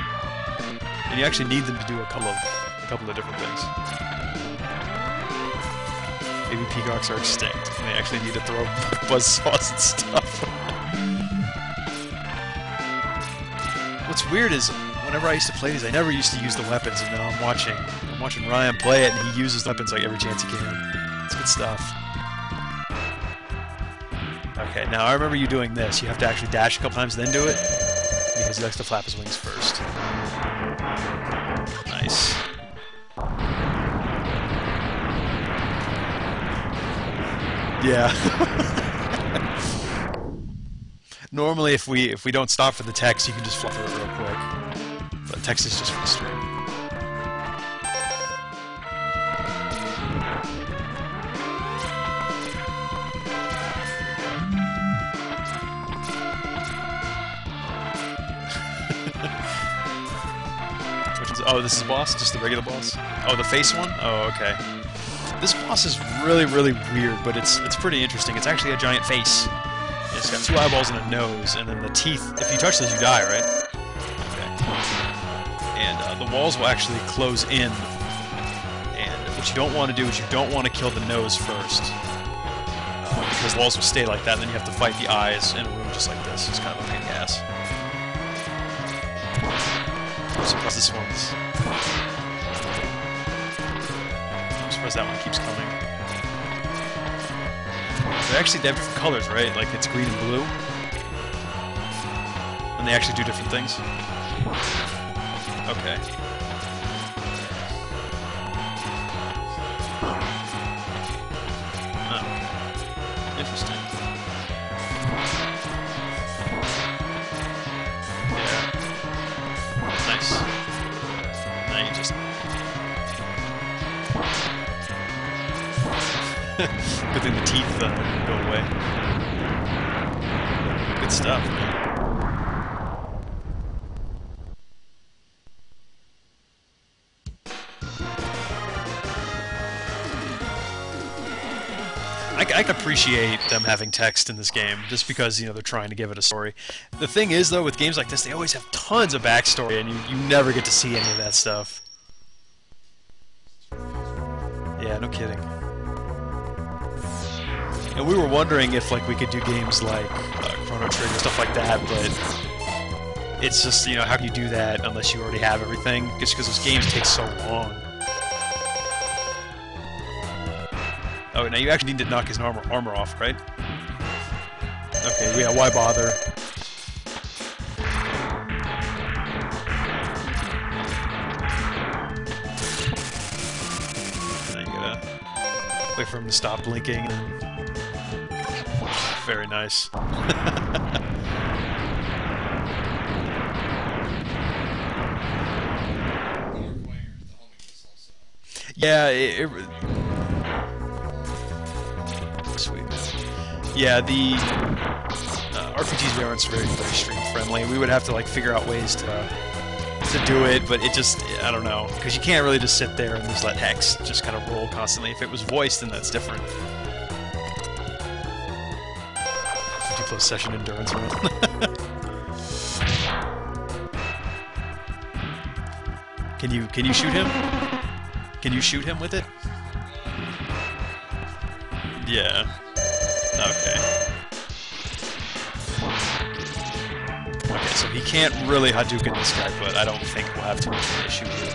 And you actually need them to do a couple of different things. Maybe peacocks are extinct, and they actually need to throw buzzsaws and stuff. What's weird is, whenever I used to play these, I never used to use the weapons, and now I'm watching Ryan play it, and he uses the weapons like every chance he can. It's good stuff. Okay, now I remember you doing this. You have to actually dash a couple times, then do it, because he likes to flap his wings first. Nice. Yeah. Normally, if we don't stop for the text, you can just flip through it real quick. But text is just for the stream. Oh, this is the boss? Just the regular boss? Oh, the face one? Oh, okay. This boss is really, really weird, but it's pretty interesting. It's actually a giant face. It's got 2 eyeballs and a nose, and then the teeth. If you touch those, you die, right? Okay. And the walls will actually close in. And what you don't want to do is you don't want to kill the nose first. Because the walls will stay like that, and then you have to fight the eyes in a room just like this. It's kind of a pain in the ass. I'm surprised this one's... I'm surprised that one keeps coming. They have different colors, right? Like it's green and blue. And they actually do different things. Okay. Oh. Interesting. Yeah. Nice. Now you just... Good thing the teeth go away. Good stuff, man. I can appreciate them having text in this game, just because, you know, they're trying to give it a story. The thing is, though, with games like this, they always have tons of backstory, and you never get to see any of that stuff. Yeah, no kidding. And we were wondering if, like, we could do games like Chrono Trigger, stuff like that, but it's just, you know, how can you do that unless you already have everything? Just because those games take so long. Oh, now you actually need to knock his armor off, right? Okay, yeah, why bother? Now you gotta wait for him to stop blinking. Very nice. Yeah, sweet. Yeah, the RPGs aren't very stream friendly. We would have to like figure out ways to do it, but it just, I don't know, because you can't really just sit there and just let hex just kind of roll constantly. If it was voiced, then that's different. 50+ session endurance run. Can you shoot him? Can you shoot him with it? Yeah. Okay. Okay, so he can't really Hadouken this guy, but I don't think we'll have too much of an issue with it.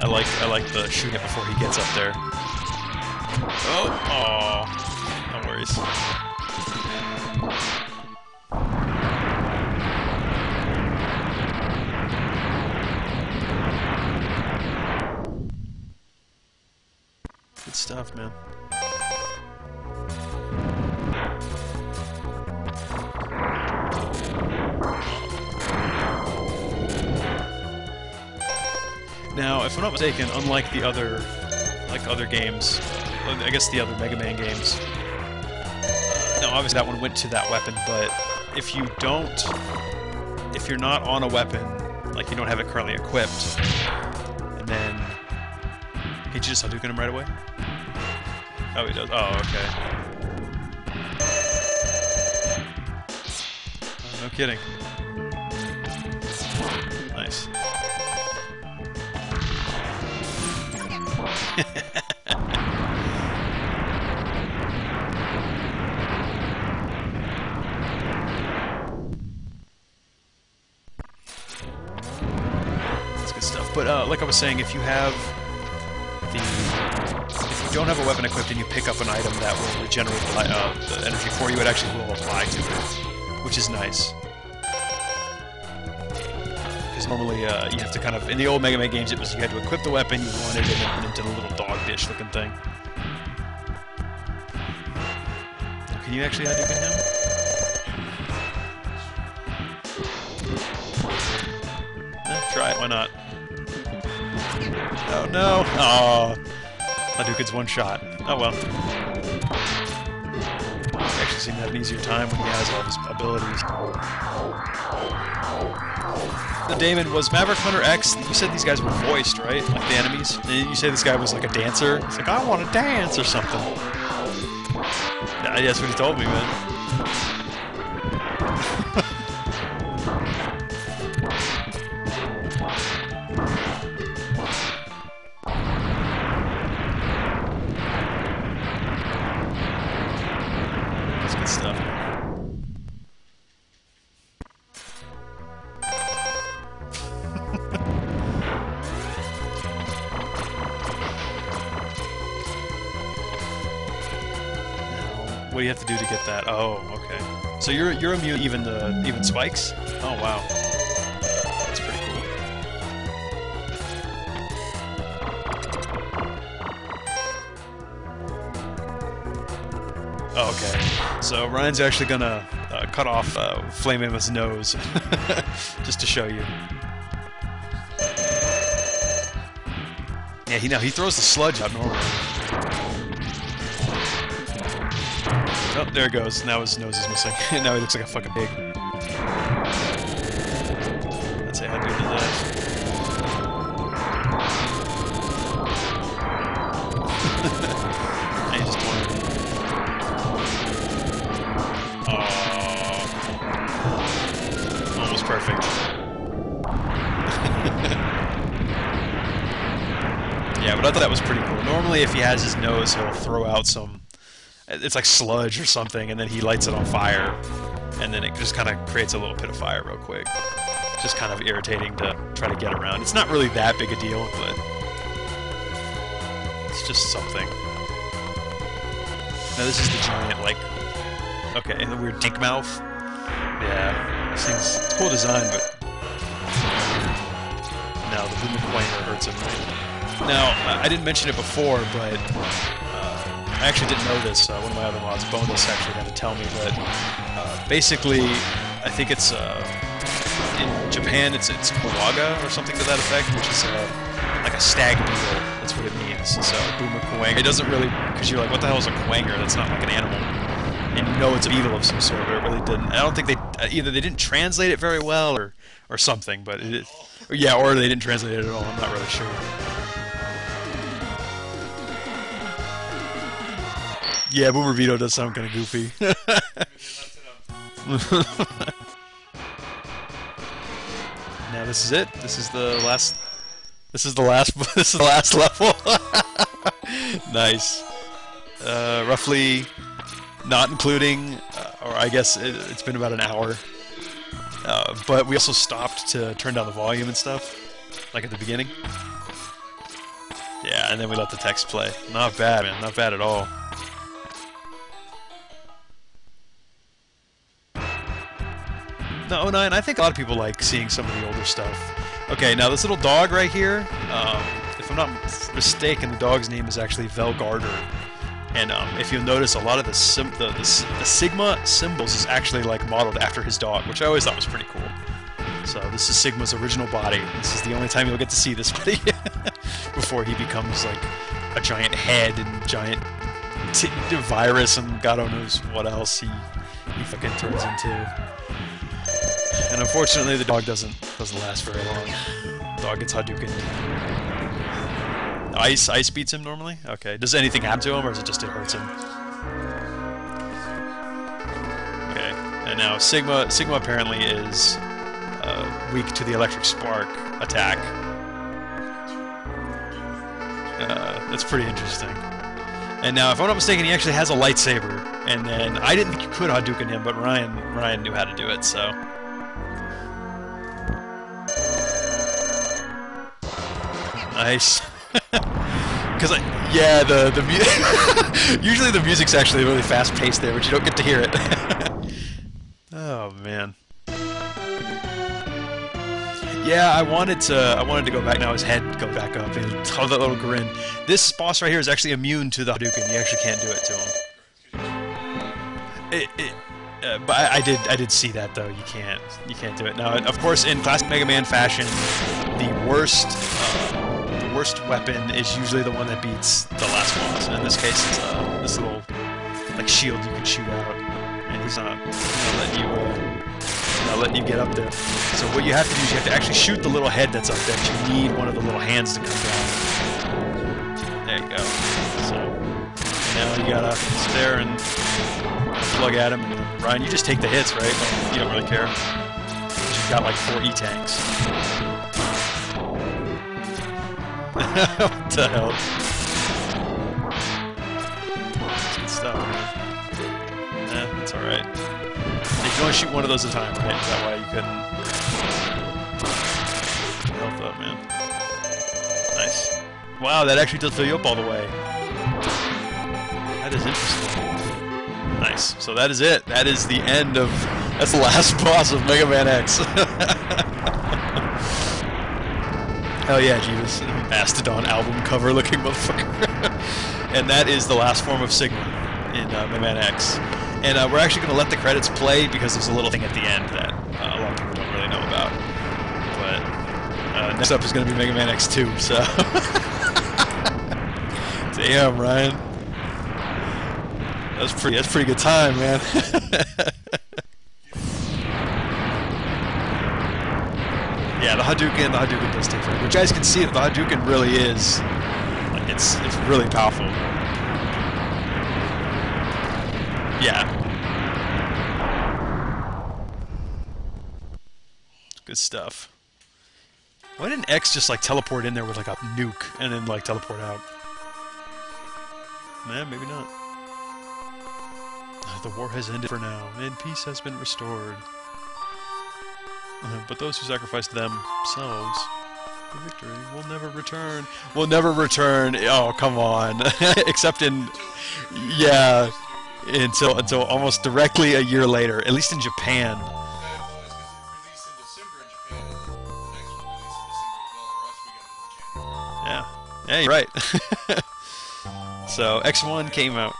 I like the shooting it before he gets up there. Oh, no worries. Good stuff, man. Now, if I'm not mistaken, unlike the other, games, I guess the other Mega Man games. Now, obviously that one went to that weapon, but if you're not on a weapon, like you don't have it currently equipped, and then can you just Hadouken him right away? Oh, he does. Oh, okay. Oh, no kidding. Nice. That's good stuff. But like I was saying, if you don't have a weapon equipped and you pick up an item that will regenerate the energy for you, it actually will apply to it, which is nice. Because normally you have to kind of, in the old Mega Man games, it was you had to equip the weapon you wanted and then put it into the little dog dish looking thing. Can you actually Hadouken him? Try it, why not? Oh no! Oh, Hadouken's one shot. Oh well. He actually seemed to have an easier time when he has all of his abilities. Now, Damon, was Maverick Hunter X, you said these guys were voiced, right? Like the enemies? And you say this guy was like a dancer? He's like, I want to dance or something. Yeah, that's what he told me, man. That's good stuff. What do you have to do to get that? Oh, okay. So you're immune even spikes? Oh wow. That's pretty cool. Oh, okay. So Ryan's actually gonna cut off Flame Emma's nose just to show you. Yeah, he throws the sludge out normally. Oh, there it goes. Now his nose is missing. Now he looks like a fucking pig. Let's say how good is that? I just wanted. Oh, almost perfect. Yeah, but I thought that was pretty cool. Normally, if he has his nose, he'll throw out some. It's like sludge or something, and then he lights it on fire, and then it just kind of creates a little pit of fire real quick. Just kind of irritating to try to get around. It's not really that big a deal, but it's just something. Now this is the giant, like, okay, the weird tank mouth. Yeah, this thing's, it's a cool design, but no, the Boomerang hurts him, right? Now, I didn't mention it before, but I actually didn't know this. One of my other mods, Bonus, actually had to tell me, but basically, I think it's in Japan, it's Kawaga or something to that effect, which is like a stag beetle. That's what it means. So Boomerang. It doesn't really, because you're like, what the hell is a kwanger? That's not like an animal. And you know it's a beetle of some sort, but it really didn't. I don't think they either they didn't translate it very well or something, but it, yeah, or they didn't translate it at all. I'm not really sure. Yeah, Boomer Vito does sound kind of goofy. Now this is it. This is the last. This is the last. This is the last level. Nice. Roughly, not including, or I guess it's been about an hour. But we also stopped to turn down the volume and stuff, like at the beginning. Yeah, and then we let the text play. Not bad, man. Not bad at all. No, 09, I think a lot of people like seeing some of the older stuff. Okay, now this little dog right here, if I'm not mistaken, the dog's name is actually Velgarder. And if you'll notice, a lot of the Sigma symbols is actually like modeled after his dog, which I always thought was pretty cool. So this is Sigma's original body. This is the only time you'll get to see this body before he becomes like a giant head and giant virus and God knows what else he fucking turns into. And unfortunately, the dog doesn't last very long. The dog gets Hadouken. Ice beats him normally? Okay. Does anything happen to him, or is it just it hurts him? Okay. And now Sigma apparently is weak to the electric spark attack. That's pretty interesting. And now, if I'm not mistaken, he actually has a lightsaber. And then I didn't think you could Hadouken him, but Ryan knew how to do it, so. Nice. Because yeah, the usually the music's actually really fast paced there, but you don't get to hear it. Oh man. Yeah, I wanted to go back now. His head go back up and oh, that little grin. This boss right here is actually immune to the Hadouken. You actually can't do it to him. But I did see that though. You can't do it now. Of course, in classic Mega Man fashion, the worst weapon is usually the one that beats the last boss. And in this case, it's this little like shield you can shoot out, and he's not letting you get up there. So what you have to do is you have to actually shoot the little head that's up there. But you need one of the little hands to come down. There you go. So now you gotta sit there and plug at him. And Ryan, you just take the hits, right? You don't really care. You've got like 4 E-tanks. What the hell? Good stuff, man. That's alright. You can only shoot one of those at a time, right? Is that why you couldn't? Health up, man. Nice. Wow, that actually does fill you up all the way. That is interesting. Nice. So that is it. That is the end of... That's the last boss of Mega Man X. Hell yeah, Jeeves. Mastodon album cover looking motherfucker. And that is the last form of Sigma in Mega Man X. And we're actually going to let the credits play because there's a little thing at the end that a lot of people don't really know about. But next up is going to be Mega Man X2, so... Damn, Ryan. That's pretty good time, man. Yeah, the Hadouken does take forever. You guys can see that the Hadouken really is, like, it's really powerful. Yeah. Good stuff. Why didn't X just like teleport in there with like a nuke and then like teleport out? Nah, maybe not. The war has ended for now, and peace has been restored. But those who sacrificed themselves for victory will never return. Will never return. Oh, come on. Except in, yeah, until almost directly a year later. At least in Japan. Yeah. Yeah, you're right. So X1 came out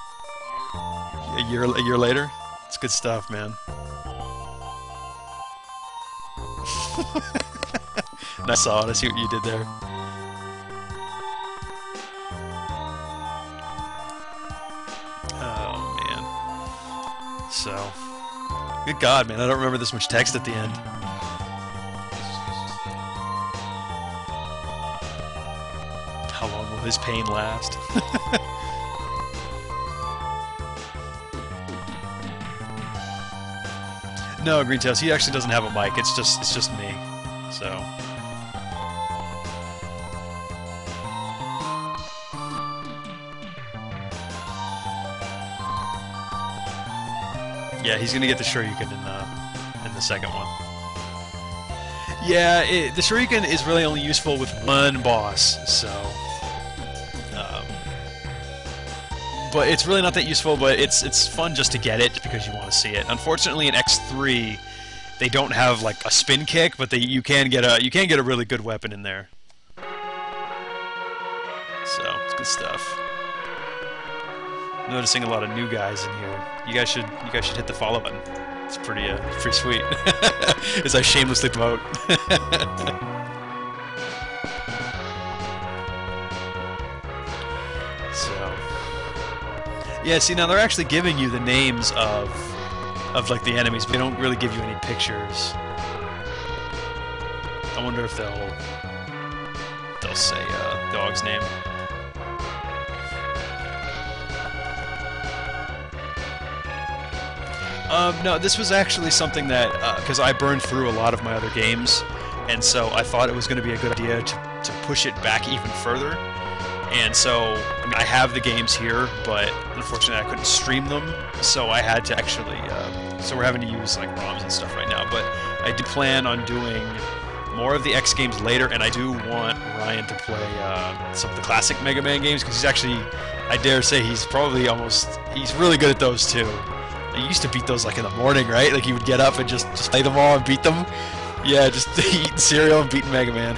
a year later. It's good stuff, man. I saw it. I see what you did there. Oh man. So, good God, man! I don't remember this much text at the end. How long will his pain last? No, Green Tails, he actually doesn't have a mic. It's just me. So. Yeah, he's gonna get the Shoryuken in the second one. Yeah, the Shoryuken is really only useful with one boss, so. But it's really not that useful, but it's fun just to get it because you want to see it. Unfortunately, in X3, they don't have like a spin kick, but you can get a really good weapon in there. So it's good stuff. I'm noticing a lot of new guys in here. You guys should hit the follow button. It's pretty sweet. As I shamelessly promote. So. Yeah, see, now they're actually giving you the names of like the enemies, but they don't really give you any pictures. I wonder if they'll say dog's name. No, this was actually something that because I burned through a lot of my other games, and so I thought it was going to be a good idea to push it back even further. And so, I mean, I have the games here, but unfortunately I couldn't stream them, so I had to actually, so we're having to use like ROMs and stuff right now, but I do plan on doing more of the X games later, and I do want Ryan to play some of the classic Mega Man games, because he's actually, I dare say, he's really good at those too. You used to beat those like in the morning, right? Like you would get up and just play them all and beat them? Yeah, just eating cereal and beating Mega Man.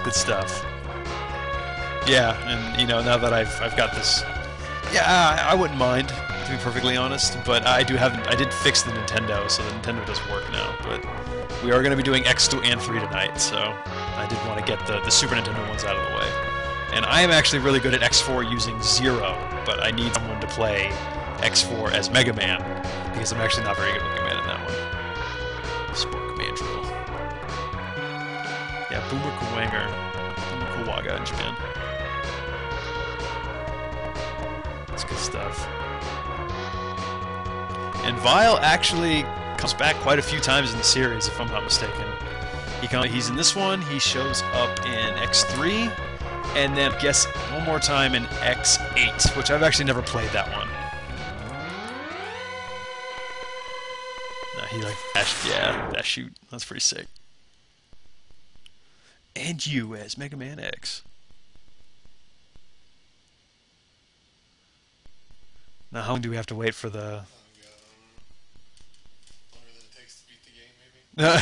Good stuff. Yeah, and you know, now that I've got this, yeah, I wouldn't mind, to be perfectly honest. But I did fix the Nintendo, so the Nintendo does work now. But we are going to be doing X2 and 3 tonight, so I did want to get the Super Nintendo ones out of the way. And I am actually really good at X4 using Zero, but I need someone to play X4 as Mega Man because I'm actually not very good looking man in that one. Spork Mandrill. Yeah, Boomer Kuwanger. Boomer Kuwaga in Japan. That's good stuff. And Vile actually comes back quite a few times in the series, if I'm not mistaken. He's in this one, he shows up in X3, and then I guess one more time in X8, which I've actually never played that one. No, he like dash shoot. That's pretty sick. And you as Mega Man X. Now, how long do we have to wait for the... longer than it takes to beat the game, maybe?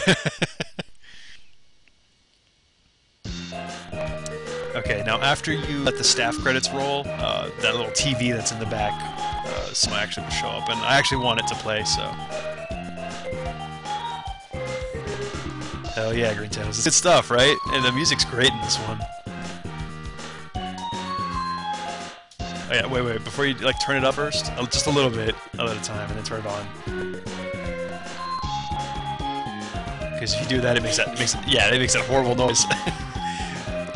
Okay, now after you let the staff credits roll, that little TV that's in the back, some actually will show up, and I actually want it to play, so... Hell yeah, Green Tails. It's good stuff, right? And the music's great in this one. Oh, yeah, wait, before you like turn it up first, just a little bit at a time, and then turn it on. Because if you do that, it makes that horrible noise.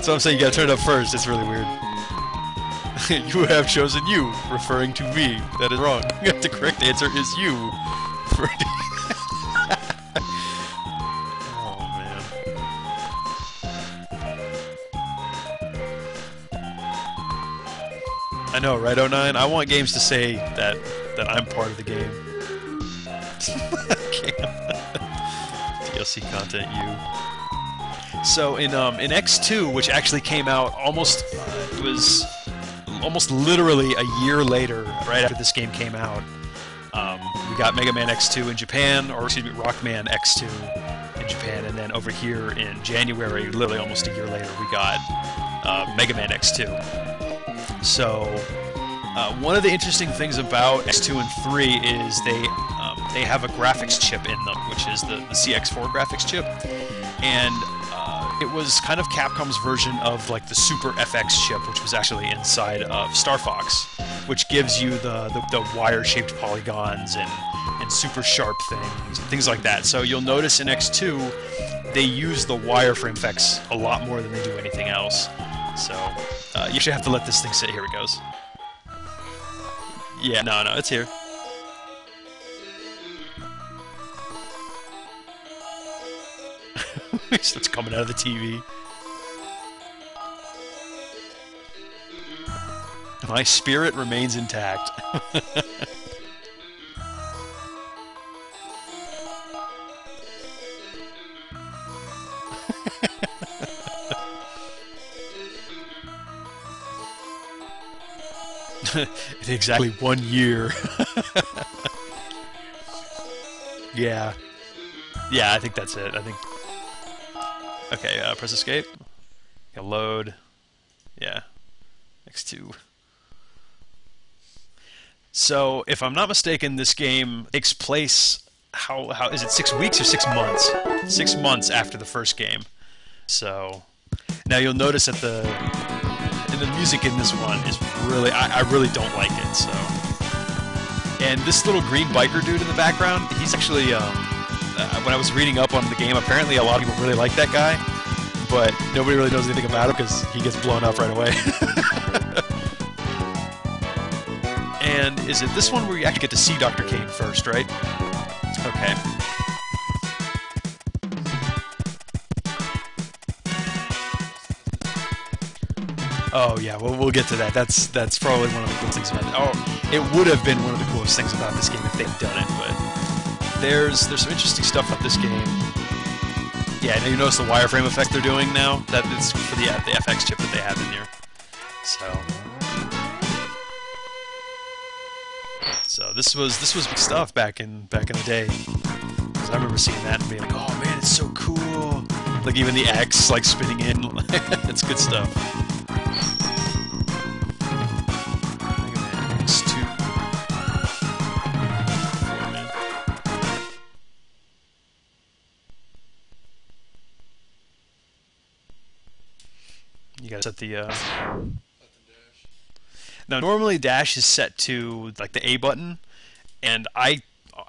So I'm saying you gotta turn it up first. It's really weird. You have chosen you, referring to me. That is wrong. The correct answer is you. Oh man. I know, right, 09? I want games to say that I'm part of the game. DLC content, you. So in X2, which actually came out almost, it was almost literally a year later, right after this game came out, we got Mega Man X2 in Japan, or excuse me, Rockman X2 in Japan, and then over here in January, literally almost a year later, we got Mega Man X2. So one of the interesting things about X2 and 3 is they have a graphics chip in them, which is the CX4 graphics chip, and it was kind of Capcom's version of like the Super FX chip, which was actually inside of Star Fox, which gives you the wire-shaped polygons and super sharp things like that. So you'll notice in X2 they use the wireframe effects a lot more than they do anything else. So you actually have to let this thing sit. Here it goes. Yeah, no, it's here. It's coming out of the TV. My spirit remains intact. In exactly 1 year. Yeah. Yeah, I think that's it. I think... Okay, press escape. Load. Yeah. X2. So, if I'm not mistaken, this game takes place... How is it 6 weeks or 6 months? 6 months after the first game. So... Now you'll notice that the music in this one is really... I really don't like it, so... And this little green biker dude in the background, he's actually... when I was reading up on the game, apparently a lot of people really like that guy, but nobody really knows anything about him because he gets blown up right away. And is it this one where you actually get to see Dr. Kane first, right? Okay. Oh yeah, we'll get to that. That's probably one of the coolest things about it. Oh, it would have been one of the coolest things about this game if they'd done it, but there's some interesting stuff about this game. Yeah, now you notice the wireframe effect they're doing now. That is for the FX chip that they have in here. So this was big stuff back in the day. Because I remember seeing that and being like, oh man, it's so cool. Like even the X like spinning in. It's good stuff. You gotta set the Now normally dash is set to like the A button, and I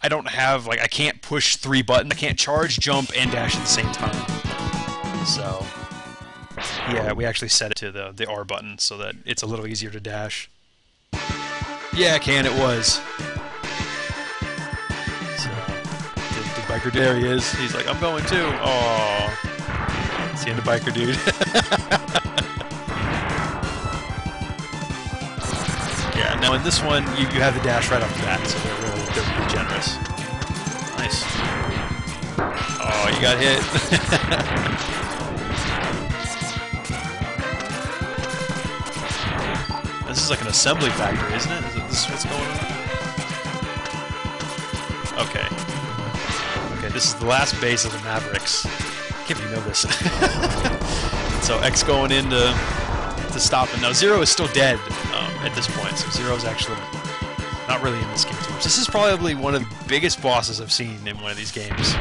don't have like I can't push 3 buttons. I can't charge, jump, and dash at the same time. So yeah, we actually set it to the R button so that it's a little easier to dash. Yeah, I can. It was. So the biker, there he is. He's like, I'm going too. Oh, see the biker dude. Yeah, now in this one, you have the dash right off the bat, so they're really generous. Nice. Oh, you got hit. This is like an assembly factory, isn't it? Is this what's going on? Okay. Okay, this is the last base of the Mavericks. I can't believe you know this. So X going in to stop him. Now Zero is still dead at this point, so Zero's actually not really in this game too much. This is probably one of the biggest bosses I've seen in one of these games.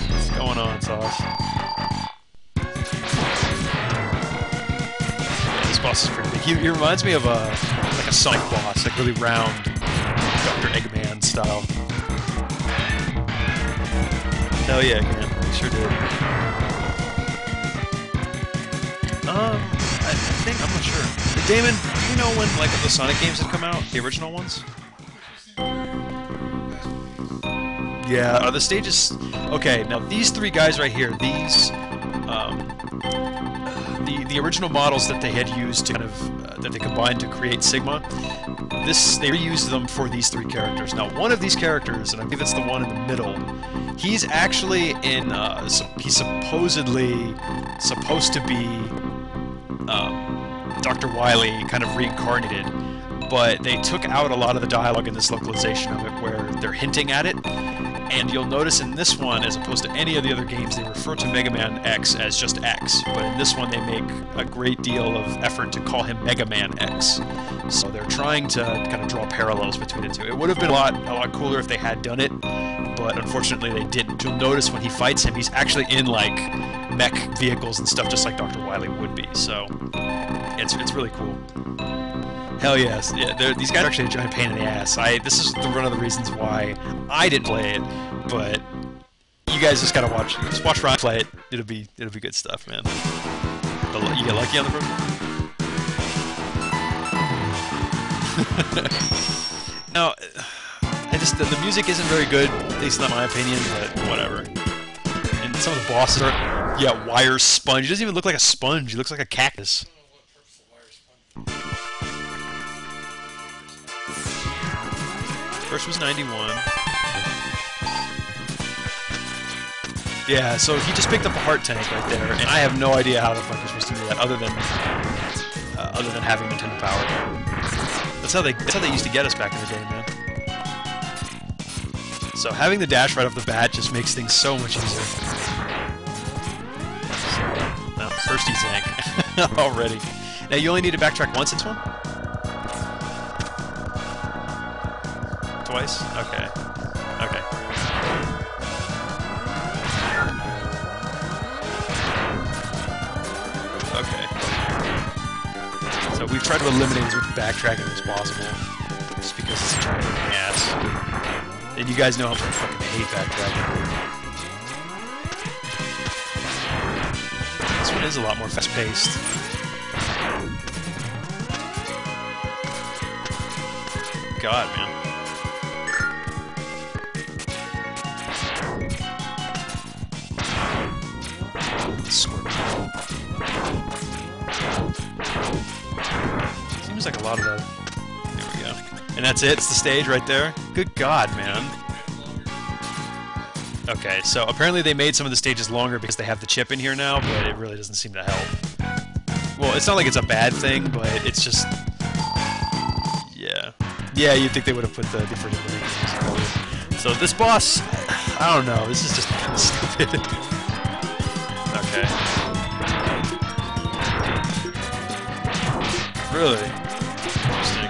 What's going on, Sauce? boss is pretty big. He reminds me of like a Sonic boss, like really round, Dr. Eggman style. Hell yeah, man. He sure did. I think, I'm not sure. Damon, do you know when, like, the Sonic games had come out? The original ones? Yeah, are the stages... Okay, now these three guys right here, these... the original models that they had used to kind of... that they combined to create Sigma, they reused them for these three characters. Now, one of these characters, and I believe it's the one in the middle, he's actually in... he's supposedly supposed to be... Dr. Wily kind of reincarnated, but they took out a lot of the dialogue in this localization of it where they're hinting at it, and you'll notice in this one, as opposed to any of the other games, they refer to Mega Man X as just X, but in this one they make a great deal of effort to call him Mega Man X. So they're trying to kind of draw parallels between the two. It would have been a lot cooler if they had done it, but unfortunately they didn't. You'll notice when he fights him, he's actually in like mech vehicles and stuff just like Dr. Wily would be, so it's really cool. Hell yes, yeah, these guys are actually a giant pain in the ass. This is one of the reasons why I didn't play it, but you guys just gotta watch Ryan play it. It'll be good stuff, man. You get lucky on the road? Now, the music isn't very good, at least not my opinion, but whatever. And some of the bosses are, yeah, wire sponge. He doesn't even look like a sponge. He looks like a cactus. First was 91. Yeah, so he just picked up a heart tank right there, and I have no idea how the fuck you're supposed to do that, other than having Nintendo Power. That's how they used to get us back in the day, man. So having the dash right off the bat just makes things so much easier. No, thirsty tank already. Now you only need to backtrack once in this one? Twice? Okay. Okay. Okay. So we've tried to eliminate as much backtracking as possible, just because it's such a pain in the ass. And you guys know how much I fucking hate backtracking. This one is a lot more fast-paced. God, man. Seems like a lot of the... There we go. And that's it? It's the stage right there? Good God, man. Okay, so apparently they made some of the stages longer because they have the chip in here now, but it really doesn't seem to help. Well, it's not like it's a bad thing, but it's just... Yeah. Yeah, you'd think they would have put the different things. So this boss... I don't know, this is just kind of stupid. Okay. Really? Interesting.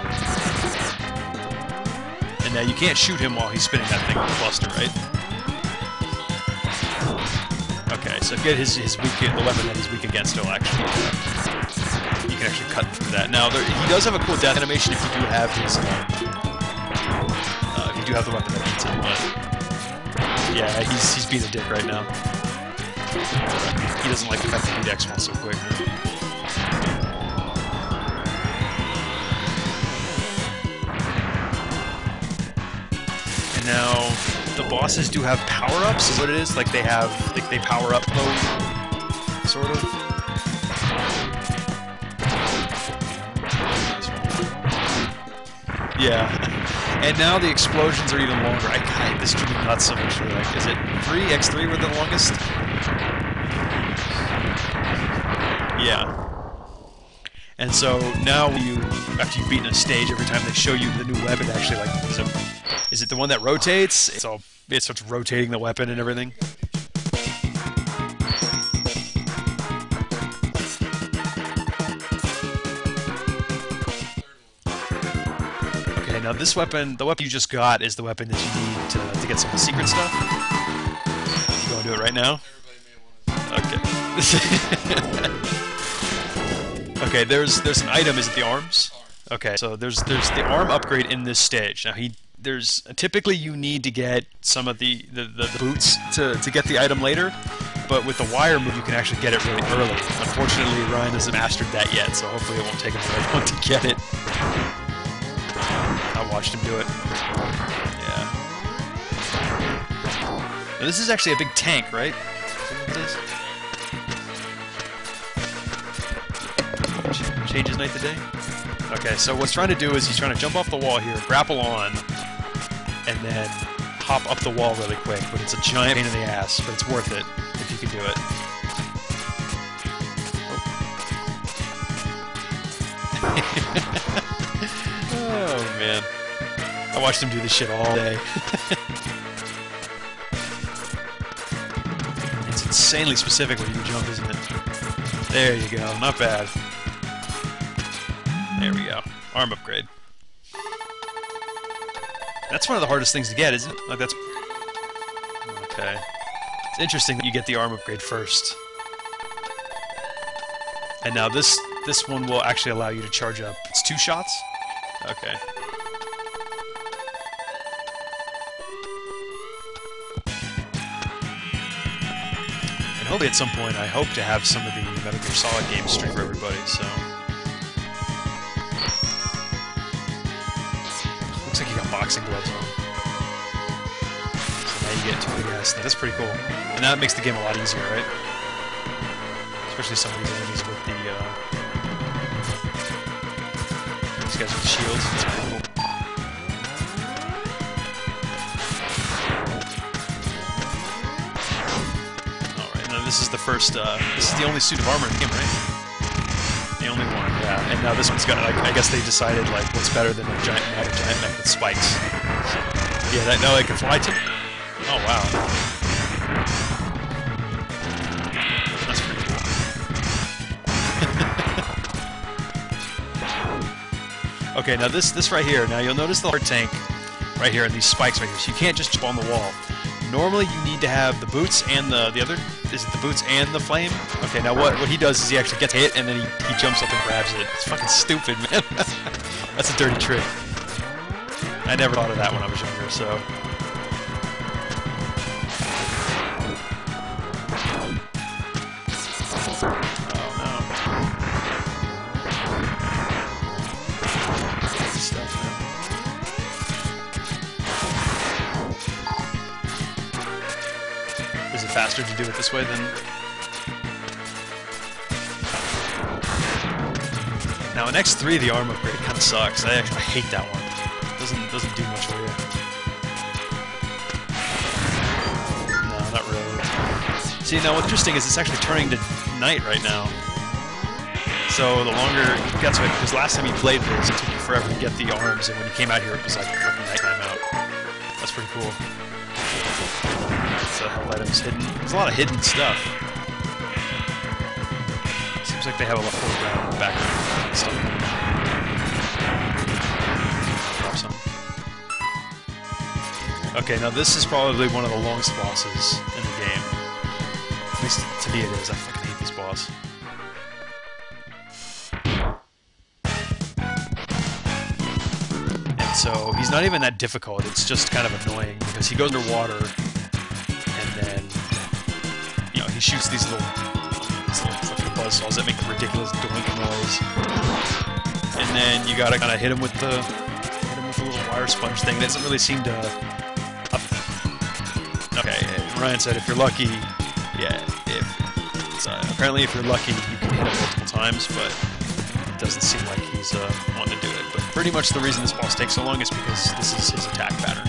And now you can't shoot him while he's spinning that thing with the buster, right? Okay, so get his weak, the weapon that he's weak against will actually, you can actually cut through that. Now, he does have a cool death animation if you do have his, if you do have the weapon that beats him, but, yeah, he's being a dick right now. He doesn't like the fact that he beat X1 so quick. And now, the bosses do have power-ups, is what it is? Like they power up mode, sort of. Yeah. And now the explosions are even longer. This is nuts so much. Like, is it 3? X3 were the longest? Yeah. And so now after you've beaten a stage, every time they show you the new weapon, actually, like, is it the one that rotates? It starts rotating the weapon and everything. Okay, now this weapon, the weapon you just got, is the weapon that you need to get some of the secret stuff. You gonna do it right now? Okay. Okay, there's an item. Is it the arms? Okay, so there's the arm upgrade in this stage. Now there's typically you need to get some of the boots to get the item later, but with the wire move you can actually get it really early. Unfortunately, Ryan hasn't mastered that yet, so hopefully it won't take him very long to get it. I watched him do it. Yeah. Now this is actually a big tank, right? Changes night to day? Okay, so what's trying to do is he's trying to jump off the wall here, grapple on, and then hop up the wall really quick, but it's a giant pain in the ass, but it's worth it if you can do it. Oh, man. I watched him do this shit all day. It's insanely specific where you jump, isn't it? There you go, not bad. There we go. Arm upgrade. That's one of the hardest things to get, isn't it? Like that's... Okay. It's interesting that you get the arm upgrade first. And now this one will actually allow you to charge up. It's 2 shots? Okay. And hopefully at some point I hope to have some of the Metal Gear Solid games stream for everybody, so... Looks like you got boxing gloves on. So now you get 2 big ass. That's pretty cool. And that makes the game a lot easier, right? Especially some of these enemies with the, these guys with the shields. That's pretty cool. Alright, now this is the first, this is the only suit of armor in the game, right? The only one, yeah. And now this one's got, like, I guess they decided, like, what's better than a giant mech with spikes. Yeah, that now I can fly too? Oh, wow. That's pretty cool. Okay, now this right here, now you'll notice the hard tank right here and these spikes right here, so you can't just jump on the wall. Normally you need to have the boots and the other, is it the boots and the flame? Okay, now what he does is he actually gets hit and then he jumps up and grabs it. It's fucking stupid, man. That's a dirty trick. I never thought of that when I was younger, so... Oh no. Good stuff, man. Is it faster to do it this way than... Now in X3 the arm upgrade kind of sucks. I hate that one. Doesn't do much for you. No, not really. See, now what's interesting is it's actually turning to night right now. So the longer it gets, because last time you played this, it took you forever to get the arms, and when you came out here, it was like fucking nighttime out. That's pretty cool. So health items hidden. There's a lot of hidden stuff. Seems like they have a lot of foreground, background stuff. Drop some. Okay, now this is probably one of the longest bosses in the game. At least to me it is. I fucking hate this boss. And so he's not even that difficult. It's just kind of annoying because he goes underwater and then, you know, he shoots these little fucking buzzsaws that make a ridiculous doink noise. And then you gotta kind of hit him with the little wire sponge thing. It doesn't really seem to... Okay, Ryan said if you're lucky, yeah, apparently if you're lucky you can hit him multiple times, but it doesn't seem like he's wanting to do it. But pretty much the reason this boss takes so long is because this is his attack pattern.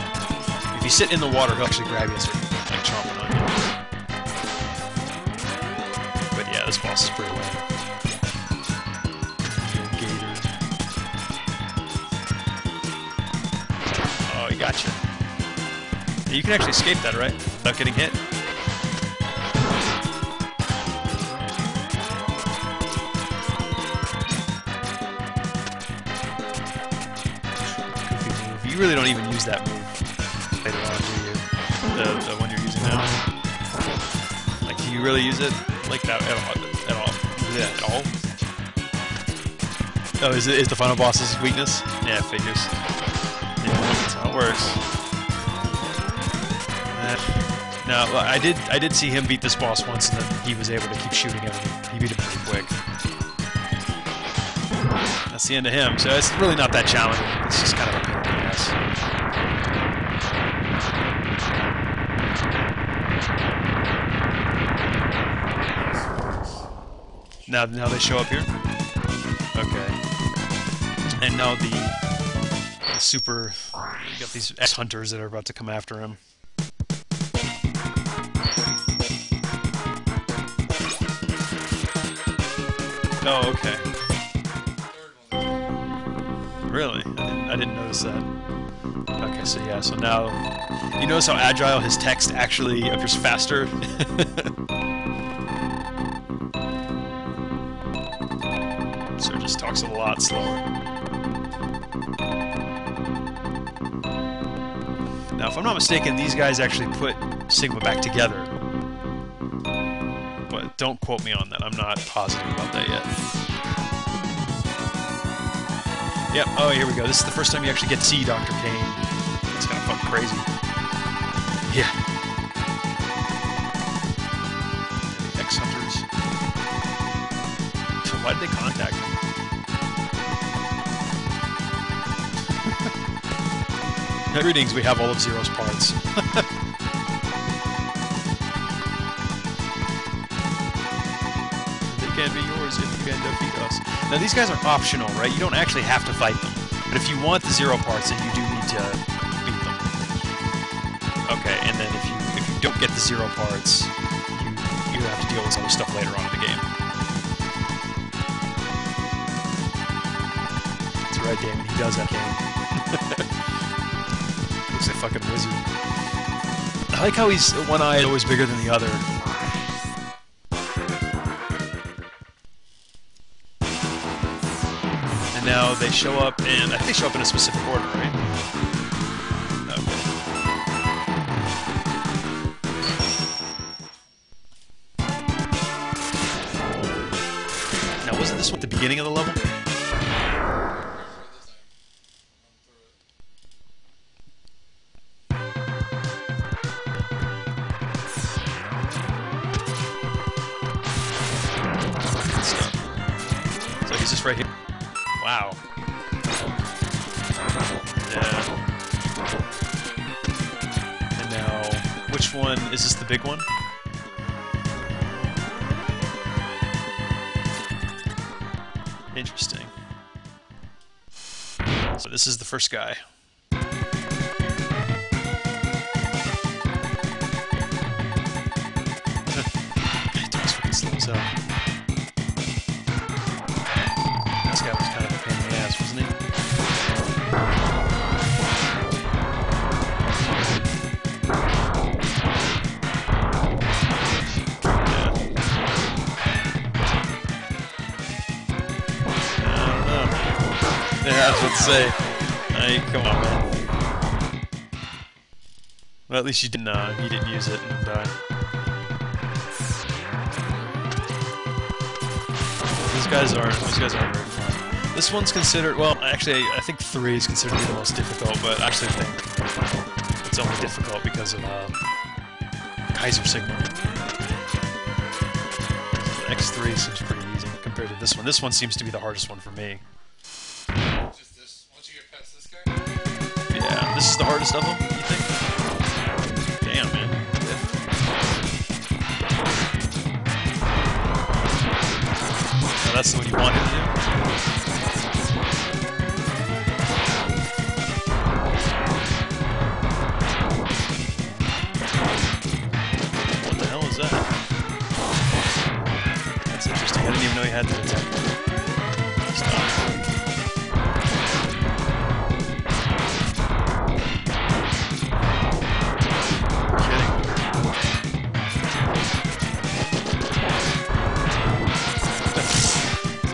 If you sit in the water, he'll actually grab you and start like chomping on you. But yeah, this boss is pretty lame. Oh, he got you. You can actually escape that, right? Without getting hit. You really don't even use that move later on, do you? The one you're using now. Like, do you really use it like that at all? Use it at all? Oh, is the final boss's weakness? Yeah, figures. Yeah, that's how it works. Now, I did see him beat this boss once, and then he was able to keep shooting him. He beat him pretty quick. That's the end of him. So it's really not that challenging. It's just kind of a pain in the ass. Now they show up here? Okay. And now the super... You got these X-Hunters that are about to come after him. Oh, okay. Really? I didn't notice that. Okay, so yeah, so now... You notice how agile his text actually appears faster? So it just talks a lot slower. Now, if I'm not mistaken, these guys actually put Sigma back together. But don't quote me on that. I'm not positive about that yet. Yep. Oh, here we go. This is the first time you actually get to see Dr. Kane. It's kind of fucking crazy. Yeah. X-Hunters. So why did they contact him? Greetings, we have all of Zero's parts. They can be yours if you can defeat us. Now these guys are optional, right? You don't actually have to fight them. But if you want the Zero parts, then you do need to beat them. Okay, and then if you don't get the Zero parts, you have to deal with other stuff later on in the game. That's right, Damon, he does that game. Looks like a fucking wizard. I like how he's one eye always bigger than the other. And now they show up, and I think they show up in a specific order, right? Okay. Now, wasn't this at the beginning of the level? Is this right here? Wow. Yeah. And now, which one? Is this the big one? Interesting. So this is the first guy. It's fucking slow as hell. This guy was kind of a pain in the ass, wasn't he? Yeah. I don't know. Yeah, I was about to say. Hey, come on, man. Well, at least you didn't use it and die. Those guys aren't very fun. This one's considered, well, actually, I think 3 is considered to be the most difficult, but I actually think it's only difficult because of Kaiser Sigma. X3 seems pretty easy compared to this one. This one seems to be the hardest one for me. Just this. Once you get past this guy? Yeah, this is the hardest of them, you think? Damn, man. Now, that's the one you wanted to do? What the hell is that? That's interesting. I didn't even know he had that attack. Stop.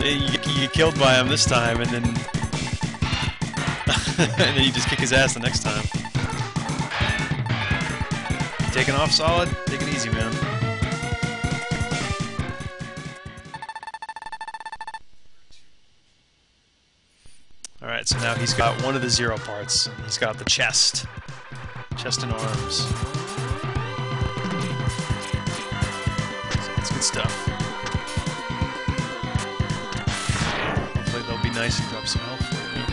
You get killed by him this time, and then and then you just kick his ass the next time. Taking off solid? Take it easy, man. so now he's got one of the zero parts. He's got the chest. Chest and arms. So that's good stuff. Hopefully they'll be nice and drop some health for you.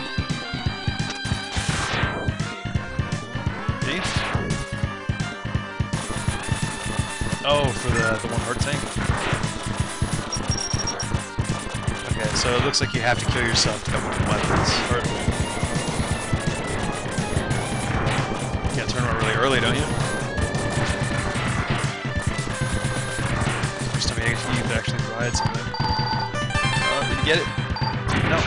See? Oh, for the one heart tank? Okay, so it looks like you have to kill yourself to come with weapons. Or, you gotta turn around really early, don't you? First time you could actually ride something. Did you get it? No.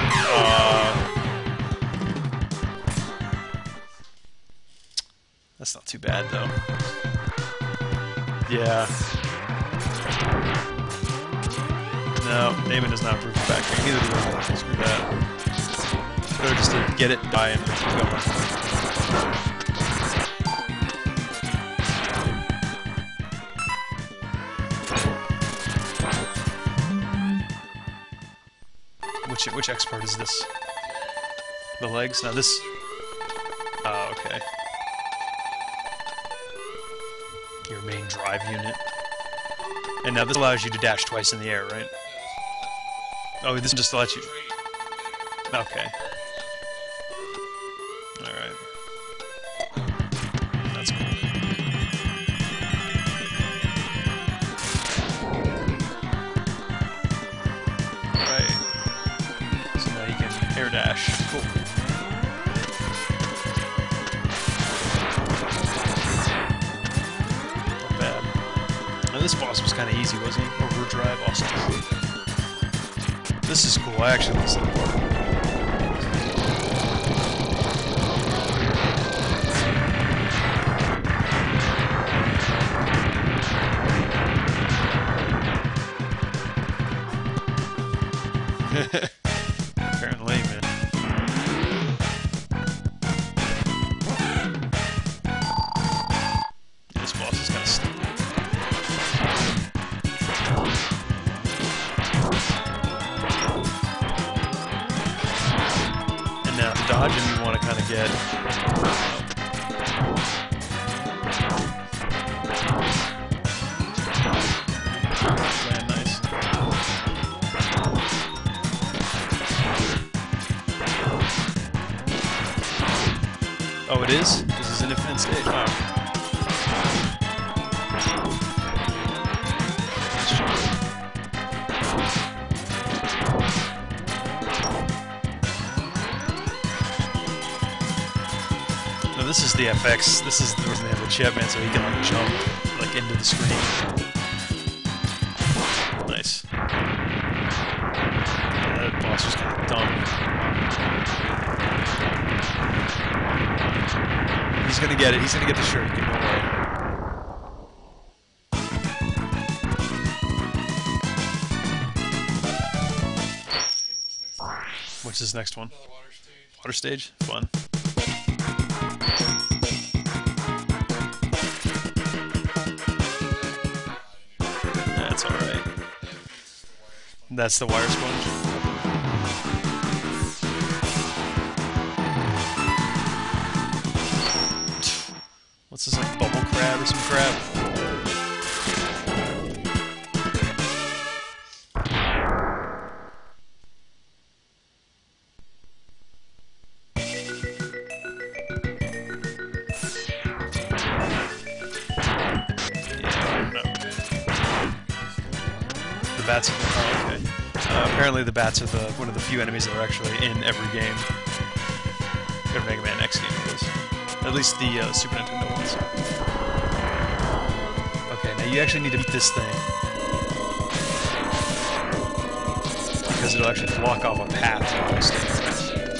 That's not too bad, though. Yeah. No, Damon does not approve of backtracking. Neither do I. Screw that. Better just to get it, die, and keep going. Which X part is this? The legs? No, this... Oh, okay. Your main drive unit. And now this allows you to dash twice in the air, right? Oh, this just lets you... Okay. Alright. That's cool. Alright. So now you can air dash. Cool. Not bad. Now this boss was kind of easy, wasn't he? Overdrive, awesome. This is cool. I actually like this part. Apparently, man. This boss is kind of stupid. Dodge and you want to kind of get... Land nice. Oh, it is? This is an infinite stage. Wow. This is the FX. This is the reason they have the chip, man, so he can like jump like into the screen. Nice. Yeah, that boss was kind of dumb. He's gonna get it. He's gonna get the shirt. Don't worry. What's this next one? Water stage. Fun. That's alright. That's the wire sponge. What's this, like bubble crab or some crab? Bats are oh, okay. Apparently the bats are one of the few enemies that are actually in every game. Every Mega Man X game, it is. At least the Super Nintendo ones. Okay, now you actually need to beat this thing. Because it'll actually block off a path.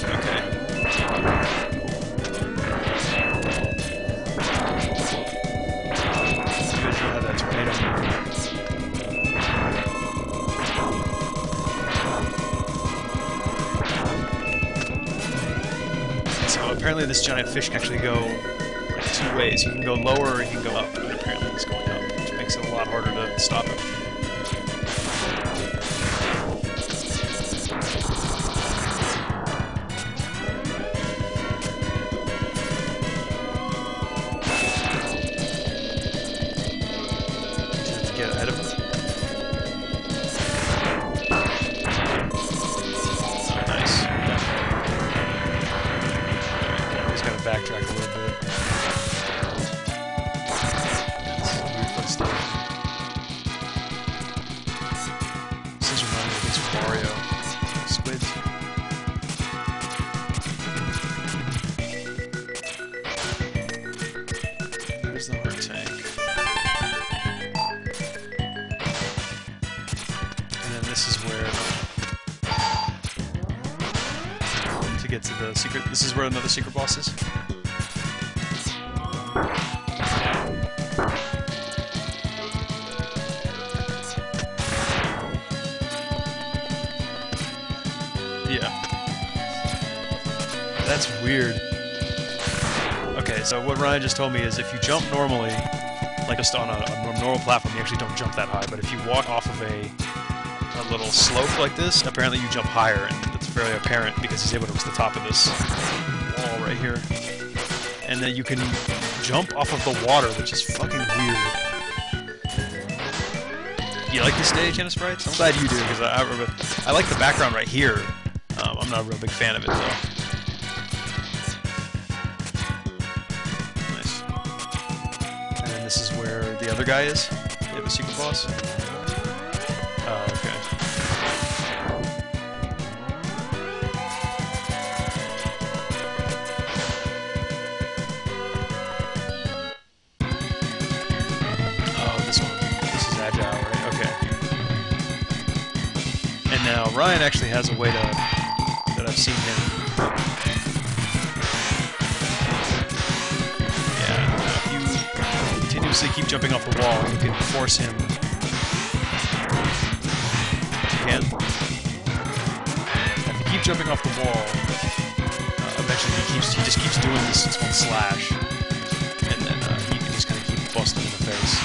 Okay. You guys know how that tornado moves. Apparently this giant fish can actually go like 2 ways. You can go lower or you can go up, and apparently it's going up, which makes it a lot harder to stop it. get ahead of him. Oh, nice. Alright, he's got to backtrack a little bit. That's a weird footstep. This is reminding me of things from Mario. Squids. There's the heart tank. And then this is where, to get to the secret, this is where another secret boss is. Yeah. That's weird. Okay, so what Ryan just told me is if you jump normally, like just on a normal platform, you actually don't jump that high, but if you walk off of a little slope like this, apparently you jump higher, and it's very apparent because he's able to reach the top of this wall right here. And then you can jump off of the water, which is fucking weird. You like this stage, Anna Sprites? I'm glad you do, because I like the background right here. I'm not a real big fan of it, though. Nice. And then this is where the other guy is. You have a secret boss. Oh, okay. Oh, this one. This is Agile, right? Okay. And now Ryan actually has a way that I've seen him. Yeah, if you continuously keep jumping off the wall, you can force him. You can. If you keep jumping off the wall, eventually he just keeps doing this one slash, and then you can just kind of keep busting in the face.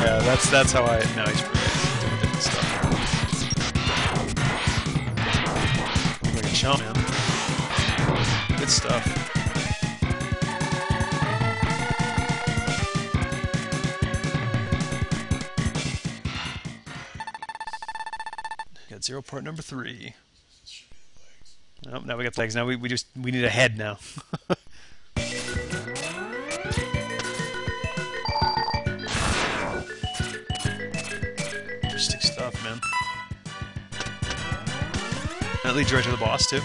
Yeah, that's how I now he's doing different stuff. Like a chump, man. Good stuff. Got zero part number 3. Oh, now we got legs. Now we need a head now. Interesting stuff, man. That leads you right to the boss, too?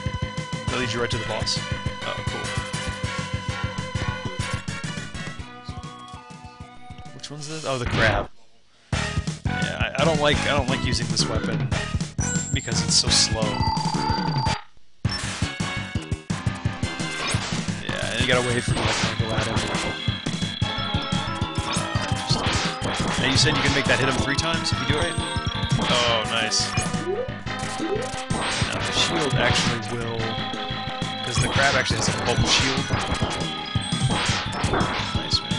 That leads you right to the boss? Oh, cool. Which one's this? Oh, the crab. Yeah, I don't like using this weapon because it's so slow. Yeah, and you gotta wait for it to go at him. Now you said you can make that hit him 3 times if you do it right? Oh, nice. Now the shield actually will... Because the crab actually has a bubble shield. Nice, man.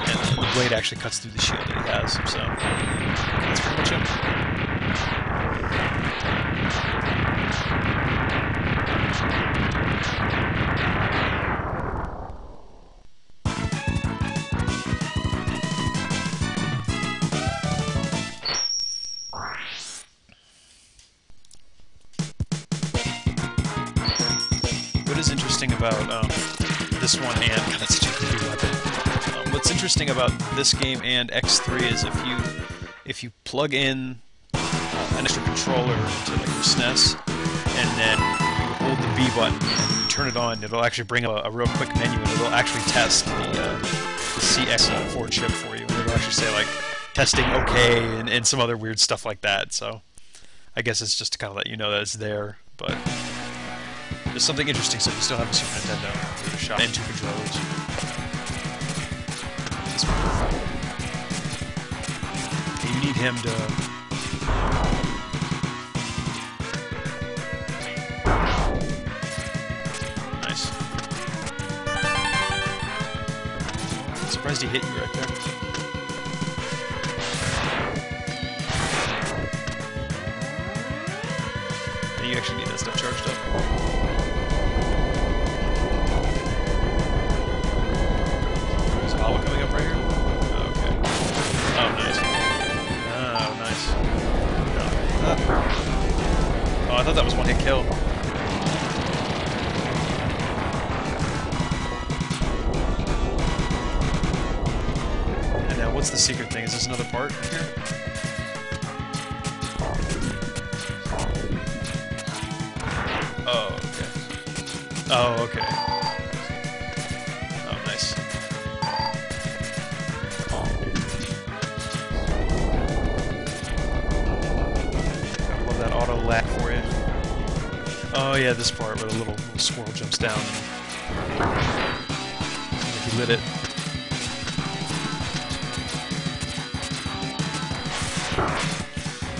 And the blade actually cuts through the shield that he has, so... That's pretty much it. What is interesting about this one and God, that's such a good weapon. What's interesting about this game and X3 is if you plug in an extra controller to like your SNES and then you hold the B button and you turn it on, it'll actually bring up a real quick menu and it'll actually test the CX4 chip for you. And it'll actually say like testing OK and some other weird stuff like that. So I guess it's just to kind of let you know that it's there, but. There's something interesting, so if you still have a Super Nintendo, give it a shot, and 2 controllers. You need him to... Nice. surprised he hit you right there. Yeah, you actually need that stuff charged up. Is Hollow coming up right here? Oh, okay. Oh, nice. Oh, nice. Oh, I thought that was one hit kill. And now, what's the secret thing? Is this another part here? Oh, okay. Oh, okay. Oh, nice. I love that auto lag for you. Oh yeah, this part where the little squirrel jumps down. Like he lit it.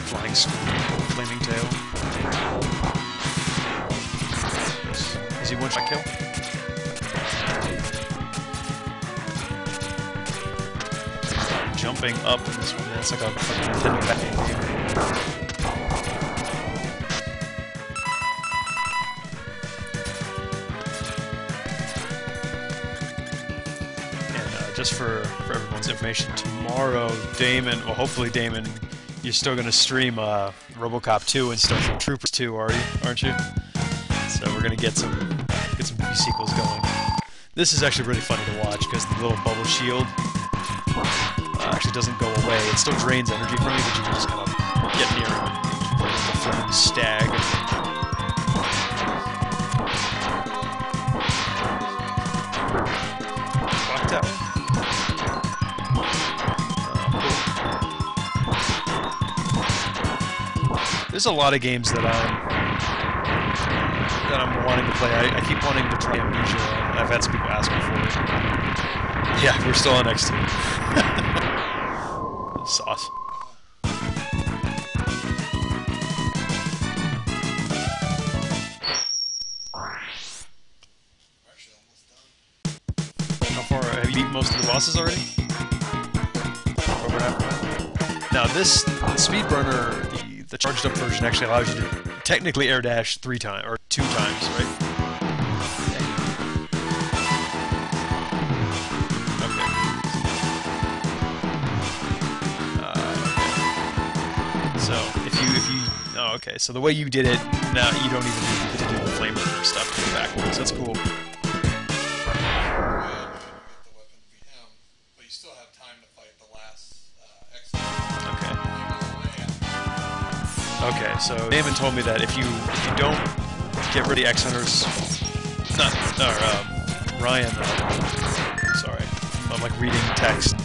Flying squirrel, flaming tail. Is he one-shot kill? Jumping up in this one, man. It's like a fucking Nintendo Batman game. And just for everyone's information, tomorrow, Damon, well, hopefully Damon, you're still going to stream RoboCop 2 and Starship Troopers 2, aren't you? So we're going to get some movie sequels going. This is actually really funny to watch because the little bubble shield actually doesn't go away. It still drains energy from you, but you can just kind of get near him and the flaming stag. Clock tower. Cool. There's a lot of games that I'm wanting to play. I keep wanting to try Amnesia. I've had some people ask me for it. Yeah, we're still on X2. Sauce. How far have you beaten most of the bosses already? Over halfway. Now the Speedrunner, the charged up version actually allows you to technically air dash 3 times or 2 times, right? Oh, okay. So the way you did it, now you don't even need to do the flame burner stuff to go backwards. That's cool. But you still have time to fight the last X. Okay. Okay. So Damon told me that if you don't get rid of the X Hunters, Ryan. Sorry, I'm like reading text.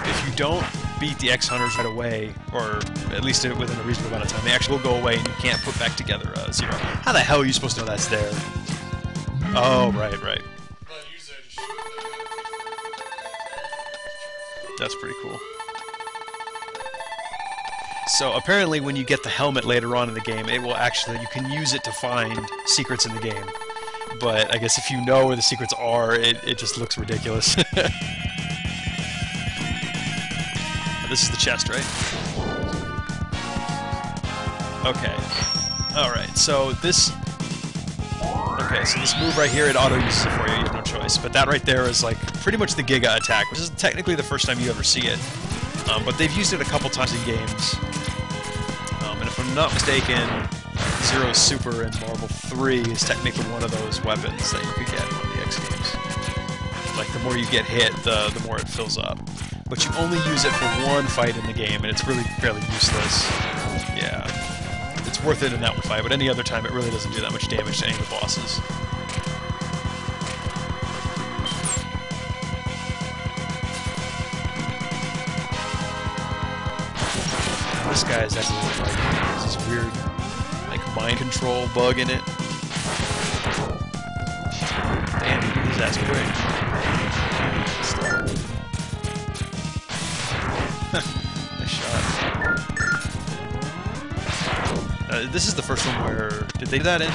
If you don't beat the X-Hunters right away, or at least within a reasonable amount of time, they actually will go away and you can't put back together Zero. How the hell are you supposed to know that's there? Oh, right. That's pretty cool. So apparently when you get the helmet later on in the game, it will actually, you can use it to find secrets in the game. But I guess if you know where the secrets are, it just looks ridiculous. This is the chest, right? Okay. Alright, so this... Okay, so this move right here, it auto-uses it for you, you have no choice. But that right there is like pretty much the Giga attack, which is technically the first time you ever see it. But they've used it a couple times in games. And if I'm not mistaken, Zero's Super in Marvel 3 is technically one of those weapons that you could get in one of the X games. Like, the more you get hit, the more it fills up. But you only use it for one fight in the game, and it's really fairly useless. Yeah. It's worth it in that one fight, but any other time it really doesn't do that much damage to any of the bosses. This guy is actually like, there's this weird, like, mind control bug in it. Damn, he beat his ass quick. Nice shot. This is the first one where... Did they do that in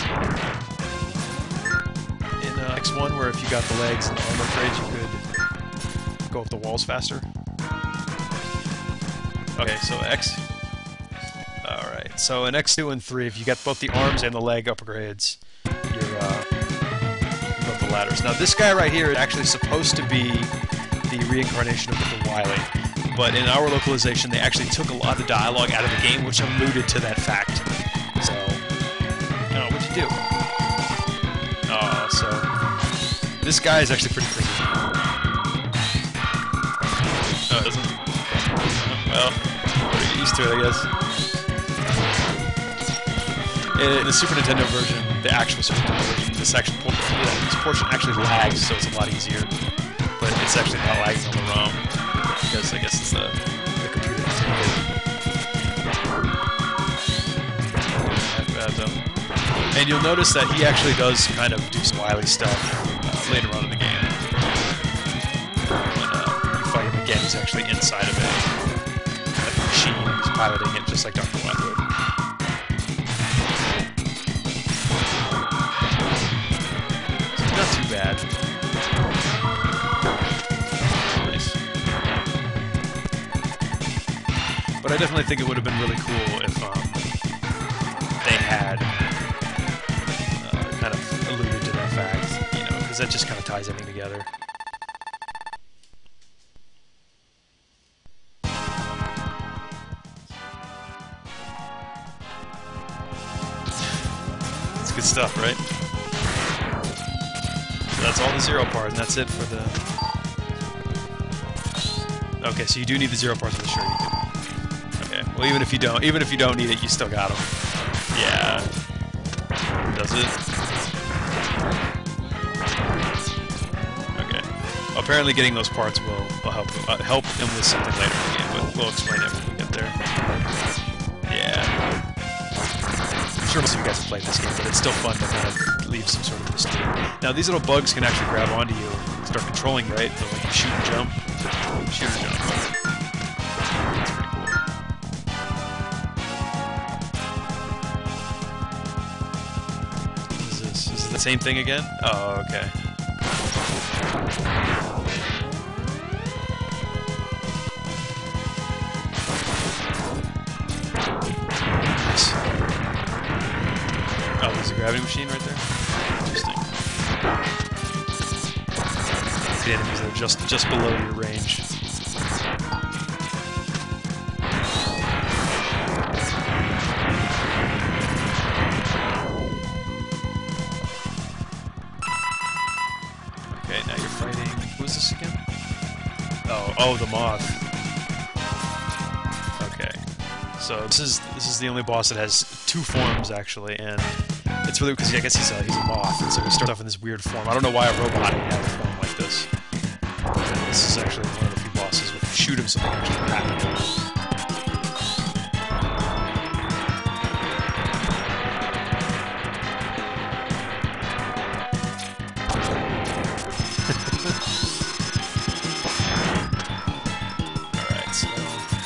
X1, where if you got the legs and the armor upgrades, you could go up the walls faster. Okay, so X. Alright, so in X2 and 3, if you get both the arms and the leg upgrades, you go up the ladders. Now this guy right here is actually supposed to be the reincarnation of Mr. Wily, but in our localization they actually took a lot of the dialogue out of the game, which alluded to that fact. So, what'd you do? So this guy is actually pretty crazy. Oh, it doesn't? Well, we'll get used to it, I guess. In the Super Nintendo version, the actual Super Nintendo version, this portion actually lags, so it's a lot easier. But it's actually not lagging on the ROM, because I guess it's the computer that's making it. And you'll notice that he actually does kind of do some wily stuff later on in the game. When you fight him again, he's actually inside of a machine. He's piloting it just like Dr. Wily. Not too bad. Nice. But I definitely think it would have been really cool if they had kind of alluded to that fact, because that just kind of ties everything together. It's good stuff, right? That's all the zero parts, and that's it for the... Okay, so you do need the zero parts for the shirt. You can... Okay, well even if you don't need it, you still got them. Yeah. Does it? Okay. Well, apparently getting those parts will help him with something later in the game, but we'll explain it when we get there. Yeah. I'm sure most of you guys have played this game, but it's still fun to kind of leave some sort of mystery. Now, these little bugs can actually grab onto you and start controlling, right? They'll like shoot and jump. Shoot or jump. That's pretty cool. What is this? Is it the same thing again? Oh, okay. Oh, there's a gravity machine right there? Interesting. The enemies that are just below your range. Okay, now you're fighting... Who is this again? Oh, the moth. Okay. So this is the only boss that has two forms actually, and it's really because I guess he's a moth, and so he starts off in this weird form. I don't know why a robot would have a form like this. And this is actually one of the few bosses where if you shoot him, something actually happens. Alright, so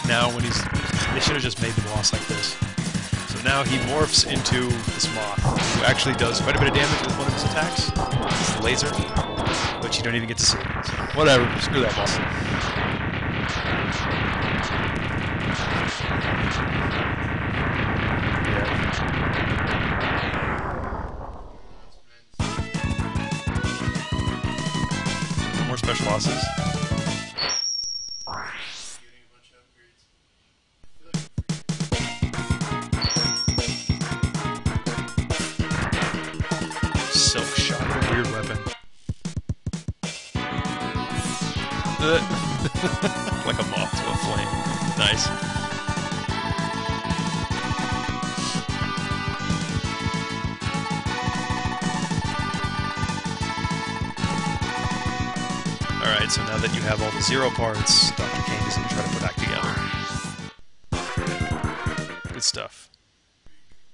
now when they should have just made the boss like this. So now he morphs into this moth, who actually does quite a bit of damage with one of his attacks. It's the laser, which you don't even get to see. So whatever, screw that boss. Yeah. More special bosses. Silk shot, what a weird weapon. Like a moth to a flame. Nice. Alright, so now that you have all the zero parts, Dr. Cain is going to try to put back together. Good stuff.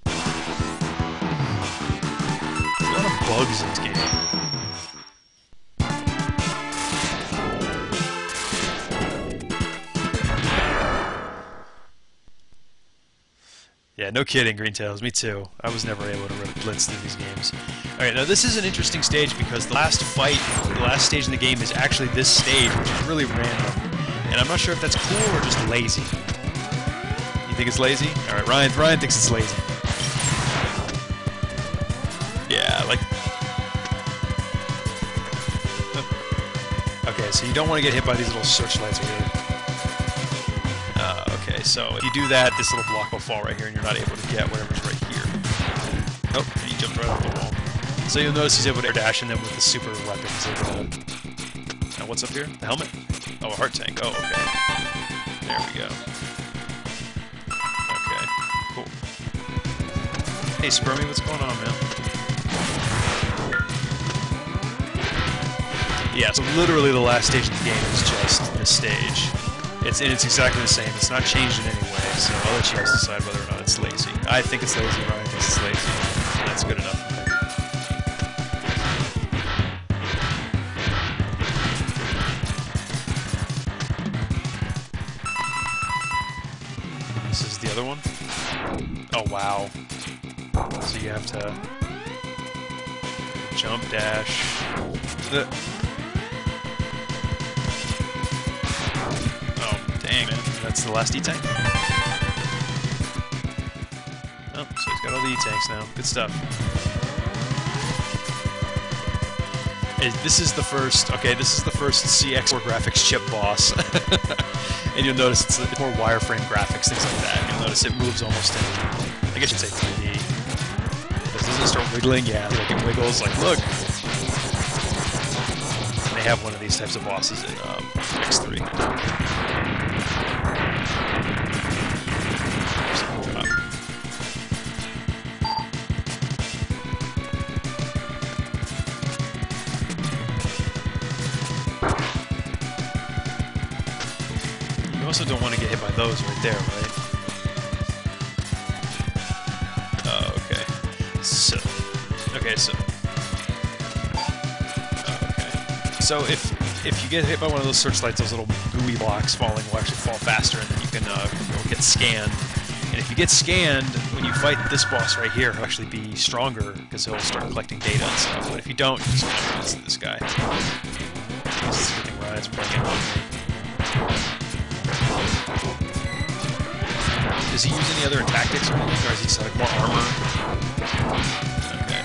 There's a lot of bugs in this game. Yeah, no kidding, Green Tails. Me too. I was never able to blitz through these games. Alright, now this is an interesting stage because the last fight, the last stage in the game is actually this stage, which is really random. And I'm not sure if that's cool or just lazy. You think it's lazy? Alright, Ryan thinks it's lazy. Yeah, like... Okay, so you don't want to get hit by these little searchlights right here. Okay, so if you do that, this little block will fall right here, and you're not able to get whatever's right here. Oh, and he jumped right off the wall. So you'll notice he's able to air dash, and then with the super weapon, he's able to... Now what's up here? The helmet? Oh, a heart tank. Oh, okay. There we go. Okay, cool. Hey, Spermy, what's going on, man? Yeah, so literally the last stage of the game is just this stage. It's exactly the same. It's not changed in any way, so I'll let you guys decide whether or not it's lazy. I think it's lazy, Ryan thinks it's lazy. And that's good enough for me. This is the other one? Oh, wow. So you have to jump, dash... Dang, man. That's the last E-Tank. Oh, so he's got all the E-Tanks now. Good stuff. This is the first... Okay, this is the first CX4 graphics chip boss. And you'll notice it's more wireframe graphics, things like that. You'll notice it moves almost in... I guess you'd say 3D. Doesn't it start wiggling? Yeah, like it wiggles. Like, look! And they have one of these types of bosses in X3. You also don't want to get hit by those right there, right? Oh, okay. So... Okay, so... Okay. So if you get hit by one of those searchlights, those little gooey blocks falling will actually fall faster, and then you can you'll get scanned. And if you get scanned, when you fight this boss right here, he'll actually be stronger, because he'll start collecting data and stuff. But if you don't, you just kind of this guy. This is everything Ryan's bringing on me. Does he use any other tactics or anything, or is he just like more armor? Okay.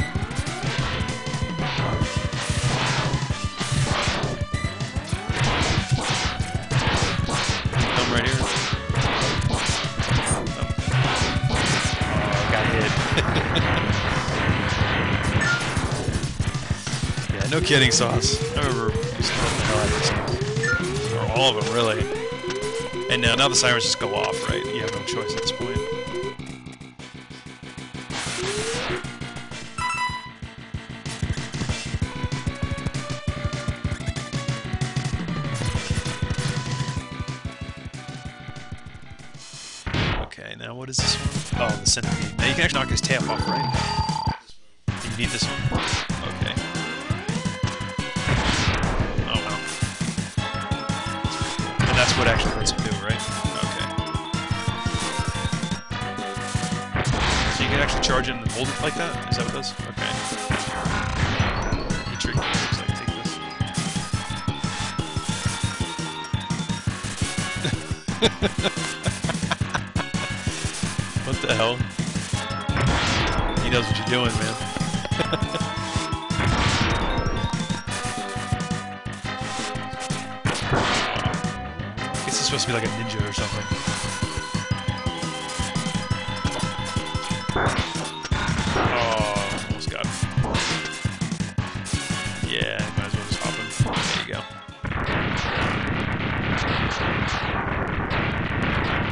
Come right here. Oh, got hit. Yeah, no kidding, Sauce. I remember using the hell out of this. Or all of them, really. And now the sirens just go off, right? You have no choice at this point. Okay, now what is this one? Oh, the centipede. Now you can actually knock his tail off, right? You need this one? Okay. Oh, wow. And that's what actually lets him do, right? Okay. So you can actually charge it and hold it like that? Is that what it does? Okay. He tricked me, so I can take this. What the hell? He knows what you're doing, man. I guess he's supposed to be like a ninja or something. Oh, almost got him. Yeah, might as well just hop him. There you go.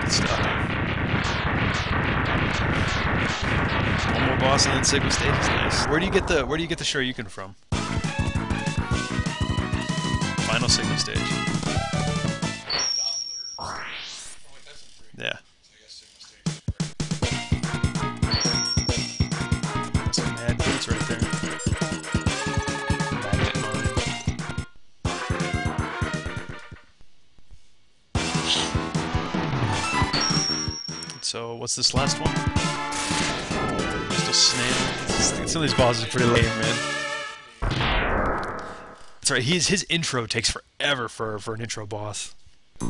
Good stuff. One more boss and then Sigma stage is nice. Where do you get the Shoryuken from? Final Sigma stage. Yeah. Some mad boots right there. So what's this last one? snail. Some of these bosses are pretty lame, man. That's right. His intro takes forever for an intro boss. The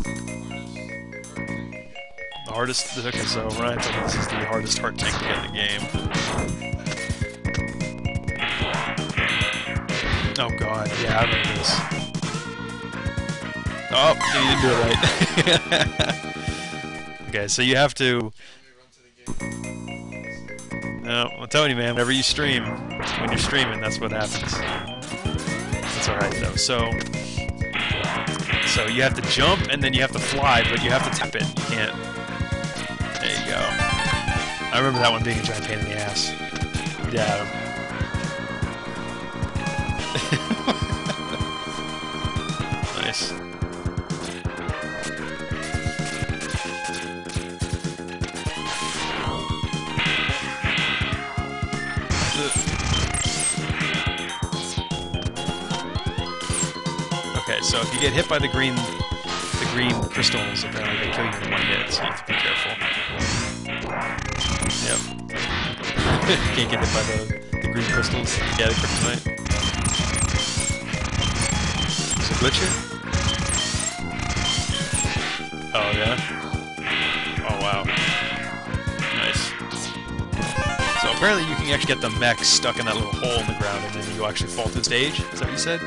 hardest. Okay, so Ryan told me this is the hardest heart tank to get in the game. Oh god, yeah, I remember this. Oh, you didn't do it right. Okay, so you have to. No, I'm telling you, man. Whenever you stream, when you're streaming, that's what happens. That's all right though. So you have to jump and then you have to fly, but you have to tap it. You can't. There you go. I remember that one being a giant pain in the ass. Yeah. Nice. Okay, so if you get hit by the green crystals, apparently they kill you in one hit, so you have to be careful. Yep. Can't get hit by the green crystals. Yeah, the kryptonite. Is it glitchy? Oh, yeah? Oh, wow. Nice. So apparently you can actually get the mech stuck in that little hole in the ground and then you actually fall to the stage? Is that what you said?